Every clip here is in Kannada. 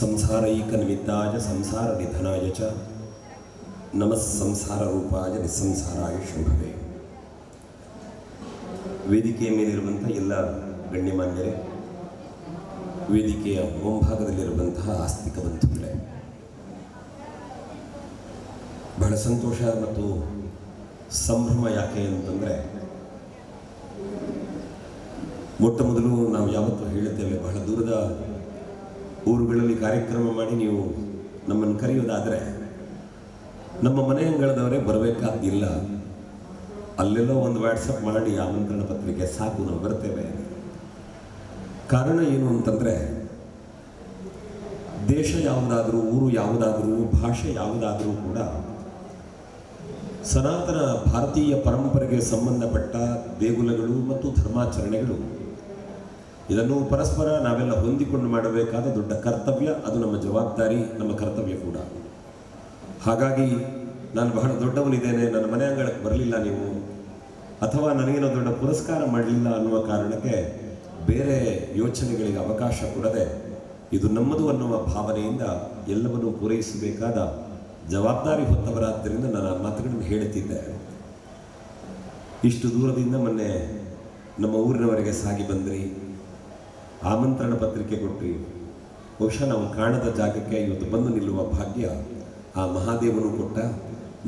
ಸಂಸಾರೈಕನಿಮಿತ್ತಾಯ ಸಂಸಾರ ನಿಧನಾಯ ಚ ನಮಃ ಸಂಸಾರ ರೂಪಾಯ ನಿಸ್ಸಂಸಾರಾಯ ಶಂಭವೇ. ವೇದಿಕೆಯ ಮೇಲಿರುವಂಥ ಎಲ್ಲ ಗಣ್ಯಮಾನ್ಯರೇ, ವೇದಿಕೆಯ ಮುಂಭಾಗದಲ್ಲಿರುವಂತಹ ಆಸ್ತಿಕ ಬಂಧುಗಳೇ, ಬಹಳ ಸಂತೋಷ ಮತ್ತು ಸಂಭ್ರಮ. ಯಾಕೆ ಅಂತಂದರೆ, ಮೊಟ್ಟ ಮೊದಲು ನಾವು ಯಾವತ್ತೂ ಹೇಳುತ್ತೇವೆ, ಬಹಳ ದೂರದ ಊರುಗಳಲ್ಲಿ ಕಾರ್ಯಕ್ರಮ ಮಾಡಿ ನೀವು ನಮ್ಮನ್ನು ಕರೆಯೋದಾದರೆ ನಮ್ಮ ಮನೆ ಅಂಗಳದವರೇ ಬರಬೇಕಾದಿಲ್ಲ. ಅಲ್ಲೆಲ್ಲೋ ಒಂದು ವಾಟ್ಸಪ್ ಮಾಡಿ ಆಮಂತ್ರಣ ಪತ್ರಿಕೆ ಸಾಕು, ನಾವು ಬರ್ತೇವೆ. ಕಾರಣ ಏನು ಅಂತಂದರೆ, ದೇಶ ಯಾವುದಾದರೂ, ಊರು ಯಾವುದಾದರೂ, ಭಾಷೆ ಯಾವುದಾದರೂ ಕೂಡ ಸನಾತನ ಭಾರತೀಯ ಪರಂಪರೆಗೆ ಸಂಬಂಧಪಟ್ಟ ದೇಗುಲಗಳು ಮತ್ತು ಧರ್ಮಾಚರಣೆಗಳು, ಇದನ್ನು ಪರಸ್ಪರ ನಾವೆಲ್ಲ ಹೊಂದಿಕೊಂಡು ಮಾಡಬೇಕಾದ ದೊಡ್ಡ ಕರ್ತವ್ಯ. ಅದು ನಮ್ಮ ಜವಾಬ್ದಾರಿ, ನಮ್ಮ ಕರ್ತವ್ಯ ಕೂಡ. ಹಾಗಾಗಿ ನಾನು ಬಹಳ ದೊಡ್ಡವನಿದ್ದೇನೆ, ನನ್ನ ಮನೆ ಅಂಗಳಕ್ಕೆ ಬರಲಿಲ್ಲ ನೀವು, ಅಥವಾ ನನಗೇನೋ ದೊಡ್ಡ ಪುರಸ್ಕಾರ ಮಾಡಲಿಲ್ಲ ಅನ್ನುವ ಕಾರಣಕ್ಕೆ ಬೇರೆ ಯೋಚನೆಗಳಿಗೆ ಅವಕಾಶ ಕೊಡದೆ, ಇದು ನಮ್ಮದು ಅನ್ನುವ ಭಾವನೆಯಿಂದ ಎಲ್ಲವನ್ನೂ ಪೂರೈಸಬೇಕಾದ ಜವಾಬ್ದಾರಿ ಹೊತ್ತವರಾದ್ದರಿಂದ ನಾನು ಆ ಮಾತುಗಳನ್ನು ಹೇಳುತ್ತಿದ್ದೆ. ಇಷ್ಟು ದೂರದಿಂದ ಮೊನ್ನೆ ನಮ್ಮ ಊರಿನವರೆಗೆ ಸಾಗಿ ಬಂದ್ರಿ, ಆಮಂತ್ರಣ ಪತ್ರಿಕೆ ಕೊಟ್ರಿ. ಬಹುಶಃ ನಾವು ಕಾಣದ ಜಾಗಕ್ಕೆ ಇವತ್ತು ಬಂದು ನಿಲ್ಲುವ ಭಾಗ್ಯ ಆ ಮಹಾದೇವನು ಕೊಟ್ಟ.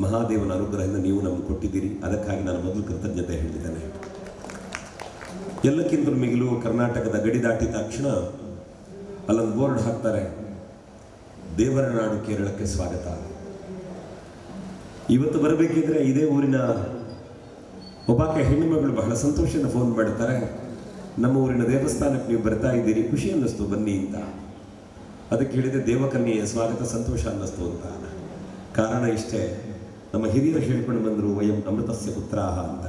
ಮಹಾದೇವನ ಅನುಗ್ರಹದಿಂದ ನೀವು ನಮ್ಗೆ ಕೊಟ್ಟಿದ್ದೀರಿ. ಅದಕ್ಕಾಗಿ ನಾನು ಮೊದಲು ಕೃತಜ್ಞತೆ ಹೇಳಿದ್ದೇನೆ. ಎಲ್ಲಕ್ಕಿಂತಲೂ ಮಿಗಿಲು, ಕರ್ನಾಟಕದ ಗಡಿ ದಾಟಿದ ತಕ್ಷಣ ಅಲ್ಲೊಂದು ಬೋರ್ಡ್ ಹಾಕ್ತಾರೆ, ದೇವರ ನಾಡು ಕೇರಳಕ್ಕೆ ಸ್ವಾಗತ. ಇವತ್ತು ಬರಬೇಕಿದ್ರೆ ಇದೇ ಊರಿನ ಒಬ್ಬಾಕೆ ಹೆಣ್ಣುಮಗಳು ಬಹಳ ಸಂತೋಷದಿಂದ ಫೋನ್ ಮಾಡ್ತಾರೆ, ನಮ್ಮ ಊರಿನ ದೇವಸ್ಥಾನಕ್ಕೆ ನೀವು ಬರ್ತಾ ಇದ್ದೀರಿ, ಖುಷಿ ಅನ್ನಿಸ್ತು, ಬನ್ನಿ ಅಂತ. ಅದಕ್ಕೆ ಹೇಳಿದೆ, ದೇವಕನ್ಯೆಯ ಸ್ವಾಗತ ಸಂತೋಷ ಅನ್ನಿಸ್ತು ಅಂತ. ಕಾರಣ ಇಷ್ಟೇ, ನಮ್ಮ ಹಿರಿಯರು ಹೇಳ್ಕೊಂಡು ಬಂದರು, ವಯಂ ಅಮೃತಸ್ಯ ಪುತ್ರಾಹ ಅಂತ.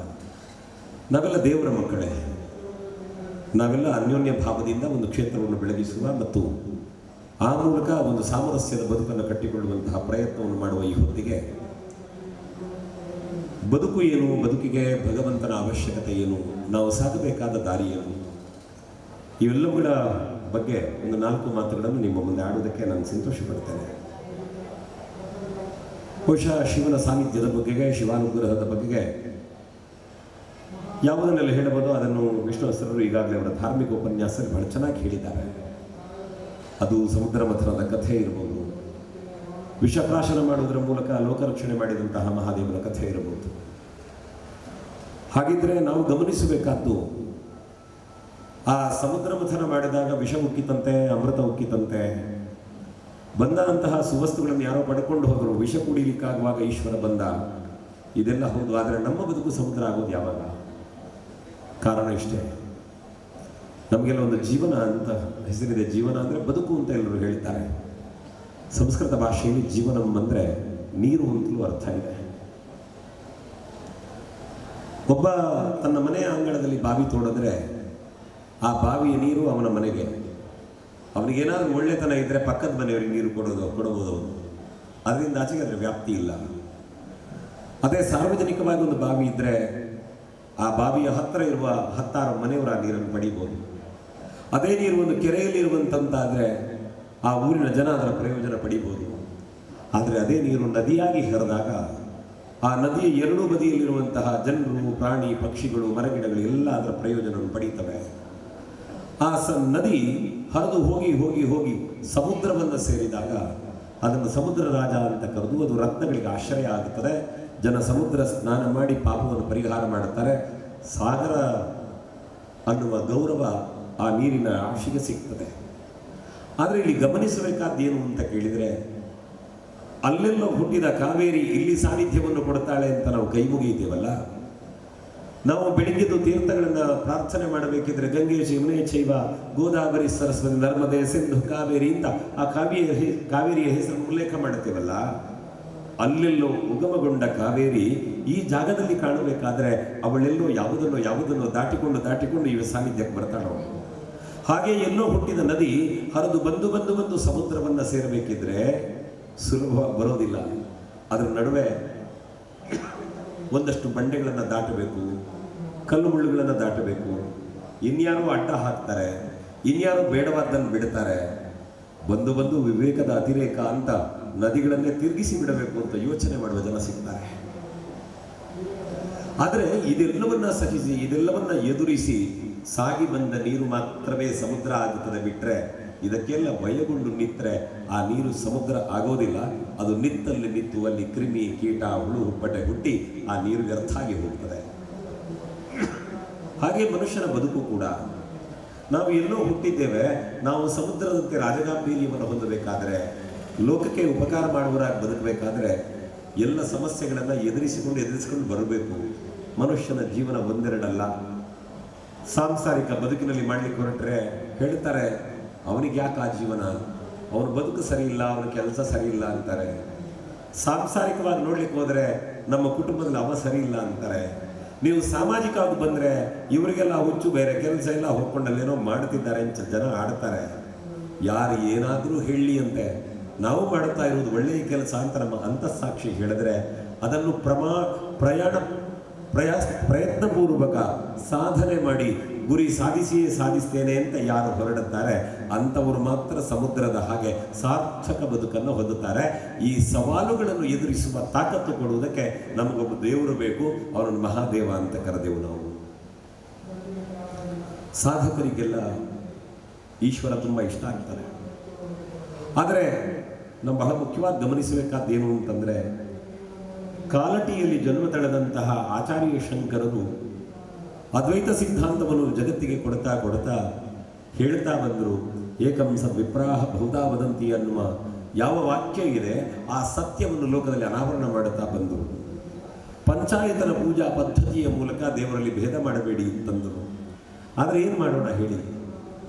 ನಾವೆಲ್ಲ ದೇವರ ಮಕ್ಕಳೇ, ನಾವೆಲ್ಲ ಅನ್ಯೋನ್ಯ ಭಾವದಿಂದ ಒಂದು ಕ್ಷೇತ್ರವನ್ನು ಬೆಳಗಿಸುವ ಮತ್ತು ಆ ಮೂಲಕ ಒಂದು ಸಾಮರಸ್ಯದ ಬದುಕನ್ನು ಕಟ್ಟಿಕೊಳ್ಳುವಂತಹ ಪ್ರಯತ್ನವನ್ನು ಮಾಡುವ ಈ ಹೊತ್ತಿಗೆ ಬದುಕು ಏನು, ಬದುಕಿಗೆ ಭಗವಂತನ ಅವಶ್ಯಕತೆ ಏನು, ನಾವು ಸಾಗಬೇಕಾದ ದಾರಿ ಏನು, ಇವೆಲ್ಲವುಗಳ ಬಗ್ಗೆ ಒಂದು 4 ಮಾತುಗಳನ್ನು ನಿಮ್ಮ ಮುಂದೆ ಆಡುವುದಕ್ಕೆ ನಾನು ಸಂತೋಷ ಪಡ್ತೇನೆ. ಬಹುಶಃ ಶಿವನ ಸಾನ್ನಿಧ್ಯದ ಬಗೆಗೆ, ಶಿವಾನುಗ್ರಹದ ಬಗೆಗೆ ಯಾವುದನ್ನೆಲ್ಲ ಹೇಳಬಹುದು ಅದನ್ನು ವಿಷ್ಣು ಹೆಸರು ಈಗಾಗಲೇ ಅವರ ಧಾರ್ಮಿಕ ಉಪನ್ಯಾಸದಲ್ಲಿ ಬಹಳ ಚೆನ್ನಾಗಿ ಹೇಳಿದ್ದಾರೆ. ಅದು ಸಮುದ್ರ ಮಥನದ ಕಥೆ ಇರಬಹುದು, ವಿಷಪ್ರಾಶನ ಮಾಡುವುದರ ಮೂಲಕ ಲೋಕರಕ್ಷಣೆ ಮಾಡಿದಂತಹ ಮಹಾದೇವನ ಕಥೆ ಇರಬಹುದು. ಹಾಗಿದ್ರೆ ನಾವು ಗಮನಿಸಬೇಕಾದ್ದು, ಆ ಸಮುದ್ರ ಮಥನ ಮಾಡಿದಾಗ ವಿಷ ಉಕ್ಕಿತಂತೆ, ಅಮೃತ ಉಕ್ಕಿತಂತೆ, ಬಂದಂತಹ ಸುವಸ್ತುಗಳನ್ನು ಯಾರೋ ಪಡ್ಕೊಂಡು ಹೋದರು, ವಿಷ ಕುಡಿಲಿಕ್ಕಾಗುವಾಗ ಈಶ್ವರ ಬಂದ. ಇದೆಲ್ಲ ಹೌದು, ಆದರೆ ನಮ್ಮ ಬದುಕು ಸಮುದ್ರ ಆಗೋದು ಯಾವಾಗ? ಕಾರಣ ಇಷ್ಟೇ, ನಮಗೆಲ್ಲ ಒಂದು ಜೀವನ ಅಂತ ಹೆಸರಿದೆ. ಜೀವನ ಅಂದರೆ ಬದುಕು ಅಂತ ಎಲ್ಲರೂ ಹೇಳ್ತಾರೆ. ಸಂಸ್ಕೃತ ಭಾಷೆಯಲ್ಲಿ ಜೀವನಂ ಅಂದರೆ ನೀರು ಅಂತಲೂ ಅರ್ಥ ಇದೆ. ಒಬ್ಬ ತನ್ನ ಮನೆಯ ಅಂಗಳದಲ್ಲಿ ಬಾವಿ ತೋಡಿದ್ರೆ ಆ ಬಾವಿಯ ನೀರು ಅವನ ಮನೆಗೆ, ಅವನಿಗೇನಾದರೂ ಒಳ್ಳೆತನ ಇದ್ದರೆ ಪಕ್ಕದ ಮನೆಯವರಿಗೆ ನೀರು ಕೊಡಬಹುದು. ಅದರಿಂದ ಆಚೆಗೆ ಅದರ ವ್ಯಾಪ್ತಿ ಇಲ್ಲ. ಅದೇ ಸಾರ್ವಜನಿಕವಾಗಿ ಒಂದು ಬಾವಿ ಇದ್ದರೆ ಆ ಬಾವಿಯ ಹತ್ತಿರ ಇರುವ 10 ಮನೆಯವರು ಆ ನೀರನ್ನು ಪಡೀಬೋದು. ಅದೇ ನೀರು ಒಂದು ಕೆರೆಯಲ್ಲಿರುವಂತಾದರೆ ಆ ಊರಿನ ಜನ ಅದರ ಪ್ರಯೋಜನ ಪಡೀಬೋದು. ಆದರೆ ಅದೇ ನೀರು ನದಿಯಾಗಿ ಹರಿದಾಗ ಆ ನದಿಯ 2 ಬದಿಯಲ್ಲಿರುವಂತಹ ಜನರು, ಪ್ರಾಣಿ, ಪಕ್ಷಿಗಳು, ಮರಗಿಡಗಳು ಎಲ್ಲ ಅದರ ಪ್ರಯೋಜನವನ್ನು ಪಡೀತವೆ. ಆ ನದಿ ಹರಿದು ಹೋಗಿ ಹೋಗಿ ಹೋಗಿ ಸಮುದ್ರವನ್ನು ಸೇರಿದಾಗ ಅದನ್ನು ಸಮುದ್ರ ರಾಜ ಅಂತ ಕರೆದು ಅದು ರತ್ನಗಳಿಗೆ ಆಶ್ರಯ ಆಗುತ್ತದೆ. ಜನ ಸಮುದ್ರ ಸ್ನಾನ ಮಾಡಿ ಪಾಪವನ್ನು ಪರಿಹಾರ ಮಾಡುತ್ತಾರೆ. ಸಾಗರ ಅನ್ನುವ ಗೌರವ ಆ ನೀರಿನ ರಾಶಿಗೆ ಸಿಗ್ತದೆ. ಆದರೆ ಇಲ್ಲಿ ಗಮನಿಸಬೇಕಾದ್ದೇನು ಅಂತ ಕೇಳಿದರೆ, ಅಲ್ಲೆಲ್ಲೋ ಹುಟ್ಟಿದ ಕಾವೇರಿ ಇಲ್ಲಿ ಸಾನ್ನಿಧ್ಯವನ್ನು ಕೊಡ್ತಾಳೆ ಅಂತ ನಾವು ಕೈ ಮುಗಿಯುತ್ತೇವಲ್ಲ. ನಾವು ಬೆಳಿಗ್ಗೆದ್ದು ತೀರ್ಥಗಳನ್ನು ಪ್ರಾರ್ಥನೆ ಮಾಡಬೇಕಿದ್ರೆ ಗಂಗೆ ಯಮುನೆ ಚೈವ ಗೋದಾವರಿ ಸರಸ್ವತಿ ನರ್ಮದೆ ಸಿಂಧು ಕಾವೇರಿ ಅಂತ ಆ ಕಾವೇರಿಯ ಹೆಸರನ್ನು ಉಲ್ಲೇಖ ಮಾಡುತ್ತೇವಲ್ಲ. ಅಲ್ಲೆಲ್ಲೋ ಉಗಮಗೊಂಡ ಕಾವೇರಿ ಈ ಜಾಗದಲ್ಲಿ ಕಾಣಬೇಕಾದ್ರೆ ಅವಳೆಲ್ಲೋ ಯಾವುದನ್ನು ದಾಟಿಕೊಂಡು ಇವ ಸಾನ್ನಿಧ್ಯಕ್ಕೆ ಬರ್ತಾಳೋ. ಹಾಗೆ ಎಲ್ಲೋ ಹುಟ್ಟಿದ ನದಿ ಹರಿದು ಬಂದು ಸಮುದ್ರವನ್ನು ಸೇರಬೇಕಿದ್ರೆ ಸುಲಭವಾಗಿ ಬರೋದಿಲ್ಲ. ಅದರ ನಡುವೆ ಒಂದಷ್ಟು ಬಂಡೆಗಳನ್ನು ದಾಟಬೇಕು, ಕಲ್ಲು ಮುಳ್ಳುಗಳನ್ನು ದಾಟಬೇಕು. ಇನ್ಯಾರೋ ಅಡ್ಡ ಹಾಕ್ತಾರೆ, ಇನ್ಯಾರೋ ಬೇಡವಾದ್ದನ್ನು ಬಿಡ್ತಾರೆ. ಬಂದು ಬಂದು ವಿವೇಕದ ಅತಿರೇಕ ಅಂತ ನದಿಗಳನ್ನೇ ತಿರುಗಿಸಿ ಬಿಡಬೇಕು ಅಂತ ಯೋಚನೆ ಮಾಡುವ ಜನ ಸಿಗ್ತಾರೆ. ಆದರೆ ಇದೆಲ್ಲವನ್ನ ಸಹಿಸಿ ಇದೆಲ್ಲವನ್ನ ಎದುರಿಸಿ ಸಾಗಿ ಬಂದ ನೀರು ಮಾತ್ರವೇ ಸಮುದ್ರ ಆಗುತ್ತದೆ ಬಿಟ್ರೆ ಇದಕ್ಕೆಲ್ಲ ಭಯಗೊಂಡು ನಿಂತರೆ ಆ ನೀರು ಸಮುದ್ರ ಆಗೋದಿಲ್ಲ. ಅದು ನಿತ್ತಲ್ಲಿ ನಿಂತು ಅಲ್ಲಿ ಕ್ರಿಮಿ ಕೀಟ ಹುಳು ಹುಪ್ಪಟೆ ಹುಟ್ಟಿ ಆ ನೀರು ವ್ಯರ್ಥ ಆಗಿ ಹೋಗ್ತದೆ. ಹಾಗೆ ಮನುಷ್ಯನ ಬದುಕು ಕೂಡ ನಾವು ಎಲ್ಲೋ ಹುಟ್ಟಿದ್ದೇವೆ. ನಾವು ಸಮುದ್ರದಂತೆ ರಾಜಗಾಂಭೀರ್ಯವನ್ನು ಹೊಂದಬೇಕಾದ್ರೆ, ಲೋಕಕ್ಕೆ ಉಪಕಾರ ಮಾಡುವರಾಗಿ ಬದುಕಬೇಕಾದ್ರೆ ಎಲ್ಲ ಸಮಸ್ಯೆಗಳನ್ನು ಎದುರಿಸಿಕೊಂಡು ಬರಬೇಕು. ಮನುಷ್ಯನ ಜೀವನ ಒಂದೆರಡಲ್ಲ. ಸಾಂಸಾರಿಕ ಬದುಕಿನಲ್ಲಿ ಮಾಡಲಿಕ್ಕೆ ಹೊರಟ್ರೆ ಹೇಳ್ತಾರೆ ಅವನಿಗೆ ಯಾಕೆ ಆ ಜೀವನ, ಅವನ ಬದುಕು ಸರಿ ಇಲ್ಲ, ಅವನ ಕೆಲಸ ಸರಿ ಇಲ್ಲ ಅಂತಾರೆ. ಸಾಂಸಾರಿಕವಾಗಿ ನೋಡ್ಲಿಕ್ಕೆ ಹೋದರೆ ನಮ್ಮ ಕುಟುಂಬದಲ್ಲಿ ಅವ ಸರಿ ಇಲ್ಲ ಅಂತಾರೆ. ನೀವು ಸಾಮಾಜಿಕವಾಗಿ ಬಂದರೆ ಇವರಿಗೆಲ್ಲ ಹುಚ್ಚು, ಬೇರೆ ಕೆಲಸ ಇಲ್ಲ, ಹೋಗ್ಕೊಂಡಲ್ಲೇನೋ ಮಾಡ್ತಿದ್ದಾರೆ ಅಂತ ಜನ ಆಡ್ತಾರೆ. ಯಾರು ಏನಾದರೂ ಹೇಳಲಿ ಅಂತೆ, ನಾವು ಮಾಡುತ್ತಾ ಇರುವುದು ಒಳ್ಳೆಯ ಕೆಲಸ ಅಂತ ನಮ್ಮ ಅಂತಃಸಾಕ್ಷಿ ಹೇಳಿದ್ರೆ ಅದನ್ನು ಪ್ರಯತ್ನಪೂರ್ವಕ ಸಾಧನೆ ಮಾಡಿ ಗುರಿ ಸಾಧಿಸ್ತೇನೆ ಅಂತ ಯಾರು ಹೊರಡುತ್ತಾರೆ ಅಂಥವರು ಮಾತ್ರ ಸಮುದ್ರದ ಹಾಗೆ ಸಾರ್ಥಕ ಬದುಕನ್ನು ಹೊಂದುತ್ತಾರೆ. ಈ ಸವಾಲುಗಳನ್ನು ಎದುರಿಸುವ ತಾಕತ್ತು ಕೊಡುವುದಕ್ಕೆ ನಮಗೊಬ್ಬ ದೇವರು ಬೇಕು. ಅವರನ್ನು ಮಹಾದೇವ ಅಂತ ಕರೆದೆವು ನಾವು. ಸಾಧಕರಿಗೆಲ್ಲ ಈಶ್ವರ ತುಂಬ ಇಷ್ಟ ಆಗ್ತಾರೆ. ಆದರೆ ನಾವು ಬಹಳ ಮುಖ್ಯವಾಗಿ ಗಮನಿಸಬೇಕಾದ್ದೇನು ಅಂತಂದರೆ, ಕಾಲಟಿಯಲ್ಲಿ ಜನ್ಮ ತಳೆದಂತಹ ಆಚಾರ್ಯ ಶಂಕರರು ಅದ್ವೈತ ಸಿದ್ಧಾಂತವನ್ನು ಜಗತ್ತಿಗೆ ಕೊಡ್ತಾ ಹೇಳ್ತಾ ಬಂದರು. ಏಕಂ ಸದ್ವಿಪ್ರಾಹ ಬಹುಧಾ ವದಂತಿ ಅನ್ನುವ ಯಾವ ವಾಕ್ಯ ಇದೆ ಆ ಸತ್ಯವನ್ನು ಲೋಕದಲ್ಲಿ ಅನಾವರಣ ಮಾಡುತ್ತಾ ಬಂದರು. ಪಂಚಾಯತನ ಪೂಜಾ ಪದ್ಧತಿಯ ಮೂಲಕ ದೇವರಲ್ಲಿ ಭೇದ ಮಾಡಬೇಡಿ ಅಂತಂದರು. ಆದರೆ ಏನು ಮಾಡೋಣ ಹೇಳಿ,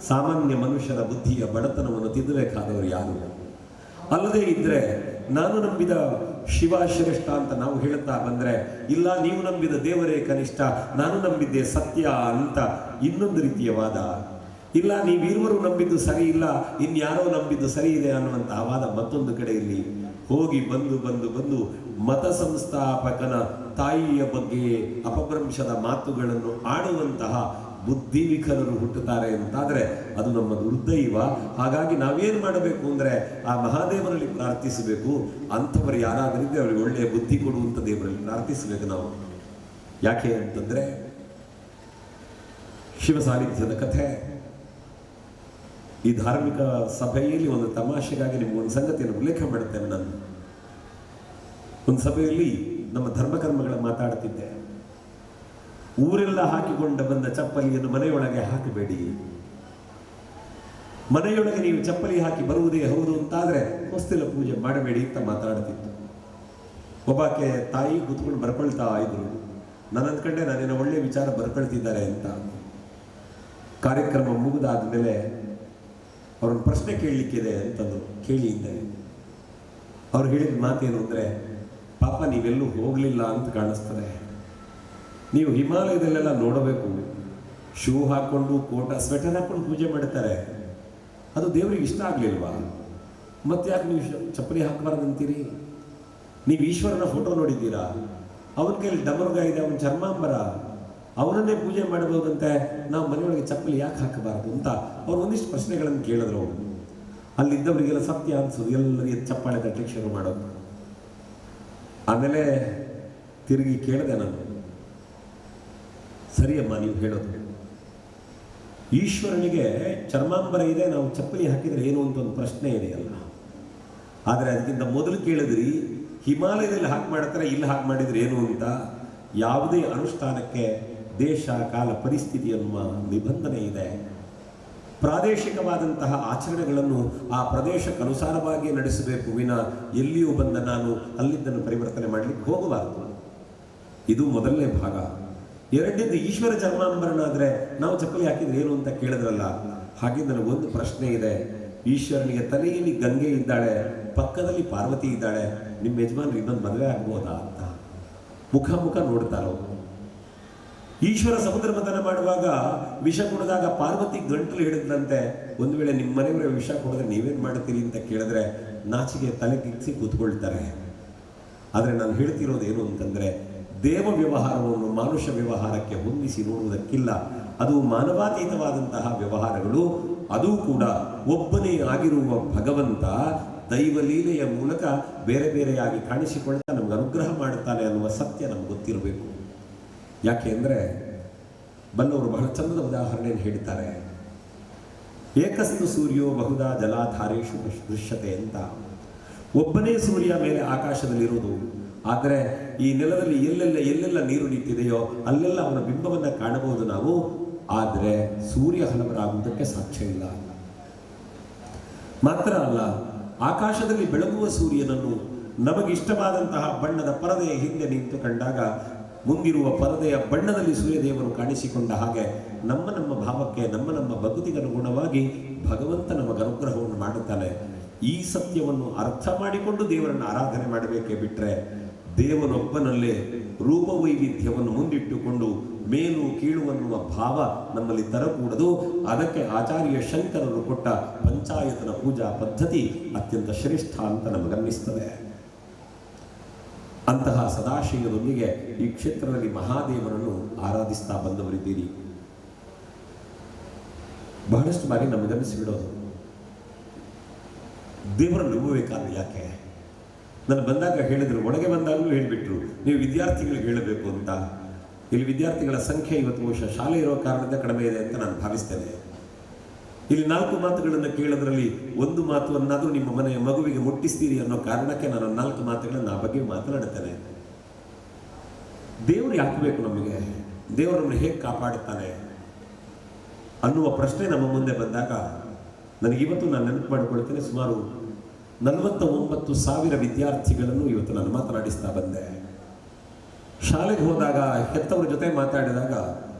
ಸಾಮಾನ್ಯ ಮನುಷ್ಯರ ಬುದ್ಧಿಯ ಬಡತನವನ್ನು ತಿದ್ದಬೇಕಾದವರು ಯಾರು? ಅಲ್ಲದೇ ಇದ್ದರೆ ನಾನು ನಂಬಿದ ಶಿವ ಶ್ರೇಷ್ಠ ಅಂತ ನಾವು ಹೇಳುತ್ತಾ ಬಂದರೆ, ಇಲ್ಲ ನೀವು ನಂಬಿದ ದೇವರೇ ಕನಿಷ್ಠ, ನಾನು ನಂಬಿದ್ದೆ ಸತ್ಯ ಅಂತ ಇನ್ನೊಂದು ರೀತಿಯ ವಾದ. ಇಲ್ಲ ನೀವಿರುವರು ನಂಬಿದ್ದು ಸರಿ ಇಲ್ಲ, ಇನ್ಯಾರೋ ನಂಬಿದ್ದು ಸರಿ ಇದೆ ಅನ್ನುವಂತಹ ವಾದ ಮತ್ತೊಂದು ಕಡೆಯಲ್ಲಿ. ಹೋಗಿ ಬಂದು ಮತ ಸಂಸ್ಥಾಪಕನ ತಾಯಿಯ ಬಗ್ಗೆ ಅಪಭ್ರಂಶದ ಮಾತುಗಳನ್ನು ಆಡುವಂತಹ ಬುದ್ಧಿವಿಕಲರು ಹುಟ್ಟುತ್ತಾರೆ ಅಂತಾದರೆ ಅದು ನಮ್ಮ ದುರ್ದೈವ. ಹಾಗಾಗಿ ನಾವೇನು ಮಾಡಬೇಕು ಅಂದರೆ ಆ ಮಹಾದೇವರಲ್ಲಿ ಪ್ರಾರ್ಥಿಸಬೇಕು. ಅಂಥವರು ಯಾರಾದರಿದ್ದರೆ ಅವರಿಗೆ ಒಳ್ಳೆಯ ಬುದ್ಧಿ ಕೊಡುವಂಥ ದೇವರಲ್ಲಿ ಪ್ರಾರ್ಥಿಸಬೇಕು ನಾವು. ಯಾಕೆ ಅಂತಂದರೆ ಶಿವ ಸಾನ್ನಿಧ್ಯದ ಕಥೆ. ಈ ಧಾರ್ಮಿಕ ಸಭೆಯಲ್ಲಿ ಒಂದು ತಮಾಷೆಗಾಗಿ ನಿಮಗೊಂದು ಸಂಗತಿಯನ್ನು ಉಲ್ಲೇಖ ಮಾಡುತ್ತೇನೆ. ನಾನು ಒಂದು ಸಭೆಯಲ್ಲಿ ನಮ್ಮ ಧರ್ಮಕರ್ಮಗಳ ಮಾತಾಡ್ತಿದ್ದೆ. ಊರೆಲ್ಲ ಹಾಕಿಕೊಂಡು ಬಂದ ಚಪ್ಪಲಿಯನ್ನು ಮನೆಯೊಳಗೆ ಹಾಕಬೇಡಿ, ಮನೆಯೊಳಗೆ ನೀವು ಚಪ್ಪಲಿ ಹಾಕಿ ಬರುವುದೇ ಹೌದು ಅಂತಾದರೆ ಹೊಸ್ತಿಲ ಪೂಜೆ ಮಾಡಬೇಡಿ ಅಂತ ಮಾತಾಡ್ತಿತ್ತು. ಒಬ್ಬಾಕೆ ತಾಯಿ ಕೂತ್ಕೊಂಡು ಬರ್ಕೊಳ್ತಾ ಇದ್ರು. ನಾನು ಅಂದ್ಕೊಂಡೆ ನಾನೇನೋ ಒಳ್ಳೆಯ ವಿಚಾರ ಬರ್ಕೊಳ್ತಿದ್ದಾರೆ ಅಂತ. ಕಾರ್ಯಕ್ರಮ ಮುಗಿದಾದ ಮೇಲೆ ಅವ್ರನ್ನ ಪ್ರಶ್ನೆ ಕೇಳಲಿಕ್ಕಿದೆ ಅಂತಂದು ಕೇಳಿ ಇದ್ದಾರೆ. ಅವ್ರು ಹೇಳಿದ ಮಾತೇನು ಅಂದರೆ, ಪಾಪ ನೀವೆಲ್ಲೂ ಹೋಗಲಿಲ್ಲ ಅಂತ ಕಾಣಿಸ್ತದೆ. ನೀವು ಹಿಮಾಲಯದಲ್ಲೆಲ್ಲ ನೋಡಬೇಕು, ಶೂ ಹಾಕ್ಕೊಂಡು ಕೋಟ ಸ್ವೆಟರ್ ಹಾಕ್ಕೊಂಡು ಪೂಜೆ ಮಾಡ್ತಾರೆ. ಅದು ದೇವರಿಗೆ ಇಷ್ಟ ಆಗಲಿಲ್ವಾ? ಮತ್ತೆ ಯಾಕೆ ನೀವು ಚಪ್ಪಲಿ ಹಾಕಬಾರ್ದಂತೀರಿ? ನೀವು ಈಶ್ವರನ ಫೋಟೋ ನೋಡಿದ್ದೀರಾ? ಅವನ ಕೈಯಲ್ಲಿ ಡಮರುಗ ಇದೆ, ಅವನ ಚರ್ಮಾಂಬರ, ಅವನನ್ನೇ ಪೂಜೆ ಮಾಡಬಹುದಂತೆ, ನಾವು ಮನೆಯೊಳಗೆ ಚಪ್ಪಲಿ ಯಾಕೆ ಹಾಕಬಾರ್ದು ಅಂತ ಅವ್ರು ಒಂದಿಷ್ಟು ಪ್ರಶ್ನೆಗಳನ್ನು ಕೇಳಿದ್ರು. ಅವರು ಅಲ್ಲಿದ್ದವರಿಗೆಲ್ಲ ಸತ್ಯ ಅನ್ಸೋದು, ಎಲ್ಲರಿಗೆ ಚಪ್ಪಾಳೆ ತಟ್ಟಲಿಕ್ಕೆ ಶುರು ಮಾಡೋದು. ಆಮೇಲೆ ತಿರುಗಿ ಕೇಳಿದೆ ನಾನು, ಸರಿಯಮ್ಮ ನೀವು ಹೇಳೋದು, ಈಶ್ವರನಿಗೆ ಚರ್ಮಾಂಬರ ಇದೆ, ನಾವು ಚಪ್ಪಲಿ ಹಾಕಿದರೆ ಏನು ಅಂತ ಒಂದು ಪ್ರಶ್ನೆ ಇದೆಯಲ್ಲ. ಆದರೆ ಅದಕ್ಕಿಂತ ಮೊದಲು ಕೇಳಿದ್ರಿ ಹಿಮಾಲಯದಲ್ಲಿ ಹಾಕಿ ಮಾಡ್ತಾರೆ, ಇಲ್ಲಿ ಹಾಕಿ ಮಾಡಿದ್ರೆ ಏನು ಅಂತ. ಯಾವುದೇ ಅನುಷ್ಠಾನಕ್ಕೆ ದೇಶ ಕಾಲ ಪರಿಸ್ಥಿತಿ ಅನ್ನುವ ನಿಬಂಧನೆ ಇದೆ. ಪ್ರಾದೇಶಿಕವಾದಂತಹ ಆಚರಣೆಗಳನ್ನು ಆ ಪ್ರದೇಶಕ್ಕನುಸಾರವಾಗಿ ನಡೆಸಬೇಕು ವಿನ ಎಲ್ಲಿಯೂ ಬಂದ ನಾನು ಅಲ್ಲಿದ್ದನ್ನು ಪರಿವರ್ತನೆ ಮಾಡಲಿಕ್ಕೆ ಹೋಗಬಾರದು. ಇದು ಮೊದಲನೇ ಭಾಗ. ಎರಡನೇದು, ಈಶ್ವರ ಚರ್ಮಾಂಬರಣ ಆದರೆ ನಾವು ಚಪ್ಪಲಿ ಹಾಕಿದ್ರೆ ಏನು ಅಂತ ಕೇಳಿದ್ರಲ್ಲ, ಹಾಗೆ ನನಗೊಂದು ಪ್ರಶ್ನೆ ಇದೆ. ಈಶ್ವರನಿಗೆ ತಲೆಯಲ್ಲಿ ಗಂಗೆ ಇದ್ದಾಳೆ, ಪಕ್ಕದಲ್ಲಿ ಪಾರ್ವತಿ ಇದ್ದಾಳೆ, ನಿಮ್ಮ ಯಜಮಾನ್ರು ಇನ್ನೊಂದು ಮದುವೆ ಆಗ್ಬೋದಾ ಅಂತ ಮುಖ ನೋಡ್ತಾರೋ. ಈಶ್ವರ ಸಮುದ್ರ ಮಥನ ಮಾಡುವಾಗ ವಿಷ ಕುಡಿದಾಗ ಪಾರ್ವತಿ ಗಂಟಲು ಹಿಡಿದ್ರಂತೆ. ಒಂದು ವೇಳೆ ನಿಮ್ಮ ಮನೆಯವರೇ ವಿಷ ಕುಡಿದ್ರೆ ನೀವೇನು ಮಾಡ್ತೀರಿ ಅಂತ ಕೇಳಿದ್ರೆ ನಾಚಿಗೆ ತಲೆ ಕಿಕ್ಸಿ ಕೂತ್ಕೊಳ್ತಾರೆ. ಆದರೆ ನಾನು ಹೇಳ್ತಿರೋದು ಏನು ಅಂತಂದರೆ, ದೇವ ವ್ಯವಹಾರವನ್ನು ಮಾನುಷ ವ್ಯವಹಾರಕ್ಕೆ ಹೊಂದಿಸಿ ನೋಡುವುದಕ್ಕಿಲ್ಲ. ಅದು ಮಾನವಾತೀತವಾದಂತಹ ವ್ಯವಹಾರಗಳು. ಅದೂ ಕೂಡ ಒಬ್ಬನೇ ಆಗಿರುವ ಭಗವಂತ ದೈವಲೀಲೆಯ ಮೂಲಕ ಬೇರೆ ಬೇರೆಯಾಗಿ ಕಾಣಿಸಿಕೊಳ್ತಾ ನಮ್ಗೆ ಅನುಗ್ರಹ ಮಾಡುತ್ತಾನೆ ಅನ್ನುವ ಸತ್ಯ ನಮ್ಗೆ ಗೊತ್ತಿರಬೇಕು. ಯಾಕೆ ಅಂದರೆ ಬಲ್ಲವರು ಬಹಳ ಚಂದದ ಉದಾಹರಣೆಯನ್ನು ಹೇಳ್ತಾರೆ. ಏಕಸ್ತು ಸೂರ್ಯೋ ಬಹುಧಾ ಜಲಾಧಾರೇಶು ದೃಶ್ಯತೆ ಅಂತ. ಒಬ್ಬನೇ ಸೂರ್ಯ ಮೇಲೆ ಆಕಾಶದಲ್ಲಿರುವುದು, ಆದರೆ ಈ ನೆಲದಲ್ಲಿ ಎಲ್ಲೆಲ್ಲ ನೀರು ನಿಂತಿದೆಯೋ ಅಲ್ಲೆಲ್ಲ ಅವನ ಬಿಂಬವನ್ನು ಕಾಣಬಹುದು ನಾವು. ಆದರೆ ಸೂರ್ಯ ಹಲವರಾಗುವುದಕ್ಕೆ ಸಾಧ್ಯ ಇಲ್ಲ. ಮಾತ್ರ ಅಲ್ಲ, ಆಕಾಶದಲ್ಲಿ ಬೆಳಗುವ ಸೂರ್ಯನನ್ನು ನಮಗಿಷ್ಟವಾದಂತಹ ಬಣ್ಣದ ಪರದೆಯ ಹಿಂದೆ ನಿಂತು ಕಂಡಾಗ ಮುಂದಿರುವ ಪರದೆಯ ಬಣ್ಣದಲ್ಲಿ ಸೂರ್ಯದೇವರು ಕಾಣಿಸಿಕೊಂಡ ಹಾಗೆ ನಮ್ಮ ಭಾವಕ್ಕೆ ನಮ್ಮ ಭಕ್ತಿಗನುಗುಣವಾಗಿ ಭಗವಂತ ನಮಗೆ ಅನುಗ್ರಹವನ್ನು ಮಾಡುತ್ತಾನೆ. ಈ ಸತ್ಯವನ್ನು ಅರ್ಥ ಮಾಡಿಕೊಂಡು ದೇವರನ್ನು ಆರಾಧನೆ ಮಾಡಬೇಕೇ ಬಿಟ್ಟರೆ ದೇವನೊಬ್ಬನಲ್ಲೇ ರೂಪವೈವಿಧ್ಯವನ್ನು ಮುಂದಿಟ್ಟುಕೊಂಡು ಮೇಲು ಕೀಳು ಅನ್ನುವ ಭಾವ ನಮ್ಮಲ್ಲಿ ತರಕೂಡದು. ಅದಕ್ಕೆ ಆಚಾರ್ಯ ಶಂಕರರು ಕೊಟ್ಟ ಪಂಚಾಯತನ ಪೂಜಾ ಪದ್ಧತಿ ಅತ್ಯಂತ ಶ್ರೇಷ್ಠ ಅಂತ ನಮಗನ್ನಿಸ್ತದೆ. ಅಂತಹ ಸದಾಶಯದೊಂದಿಗೆ ಈ ಕ್ಷೇತ್ರದಲ್ಲಿ ಮಹಾದೇವರನ್ನು ಆರಾಧಿಸ್ತಾ ಬಂದವರಿದ್ದೀರಿ. ಬಹಳಷ್ಟು ಬಾರಿ ನಮಗನ್ನಿಸಿಬಿಡೋದು, ದೇವರನ್ನು ನಂಬಬೇಕಾದ್ರೆ ಯಾಕೆ? ನಾನು ಬಂದಾಗ ಹೇಳಿದ್ರು, ಒಳಗೆ ಬಂದಾಗಲೂ ಹೇಳಿಬಿಟ್ರು, ನೀವು ವಿದ್ಯಾರ್ಥಿಗಳಿಗೆ ಹೇಳಬೇಕು ಅಂತ. ಇಲ್ಲಿ ವಿದ್ಯಾರ್ಥಿಗಳ ಸಂಖ್ಯೆ ಇವತ್ತು ಬಹುಶಃ ಶಾಲೆ ಇರೋ ಕಾರಣದಿಂದ ಕಡಿಮೆ ಇದೆ ಅಂತ ನಾನು ಭಾವಿಸ್ತೇನೆ. ಇಲ್ಲಿ 4 ಮಾತುಗಳನ್ನು ಕೇಳೋದ್ರಲ್ಲಿ ಒಂದು ಮಾತನ್ನಾದರೂ ನಿಮ್ಮ ಮನೆಯ ಮಗುವಿಗೆ ಮುಟ್ಟಿಸ್ತೀರಿ ಅನ್ನೋ ಕಾರಣಕ್ಕೆ ನಾನು 4 ಮಾತುಗಳನ್ನು ಆ ಬಗ್ಗೆ ಮಾತನಾಡುತ್ತೇನೆ. ದೇವರು ಯಾಕೆ ಬೇಕು ನಮಗೆ? ದೇವರನ್ನು ಹೇಗೆ ಕಾಪಾಡುತ್ತಾನೆ ಅನ್ನುವ ಪ್ರಶ್ನೆ ನಮ್ಮ ಮುಂದೆ ಬಂದಾಗ ನನಗಿವತ್ತು ನಾನು ನೆನಪು ಮಾಡಿಕೊಳ್ತೇನೆ. ಸುಮಾರು 49,000 ವಿದ್ಯಾರ್ಥಿಗಳನ್ನು ಇವತ್ತು ನಾನು ಮಾತನಾಡಿಸ್ತಾ ಬಂದೆ. ಶಾಲೆಗೆ ಹೋದಾಗ ಹೆತ್ತವರ ಜೊತೆ ಮಾತಾಡಿದಾಗ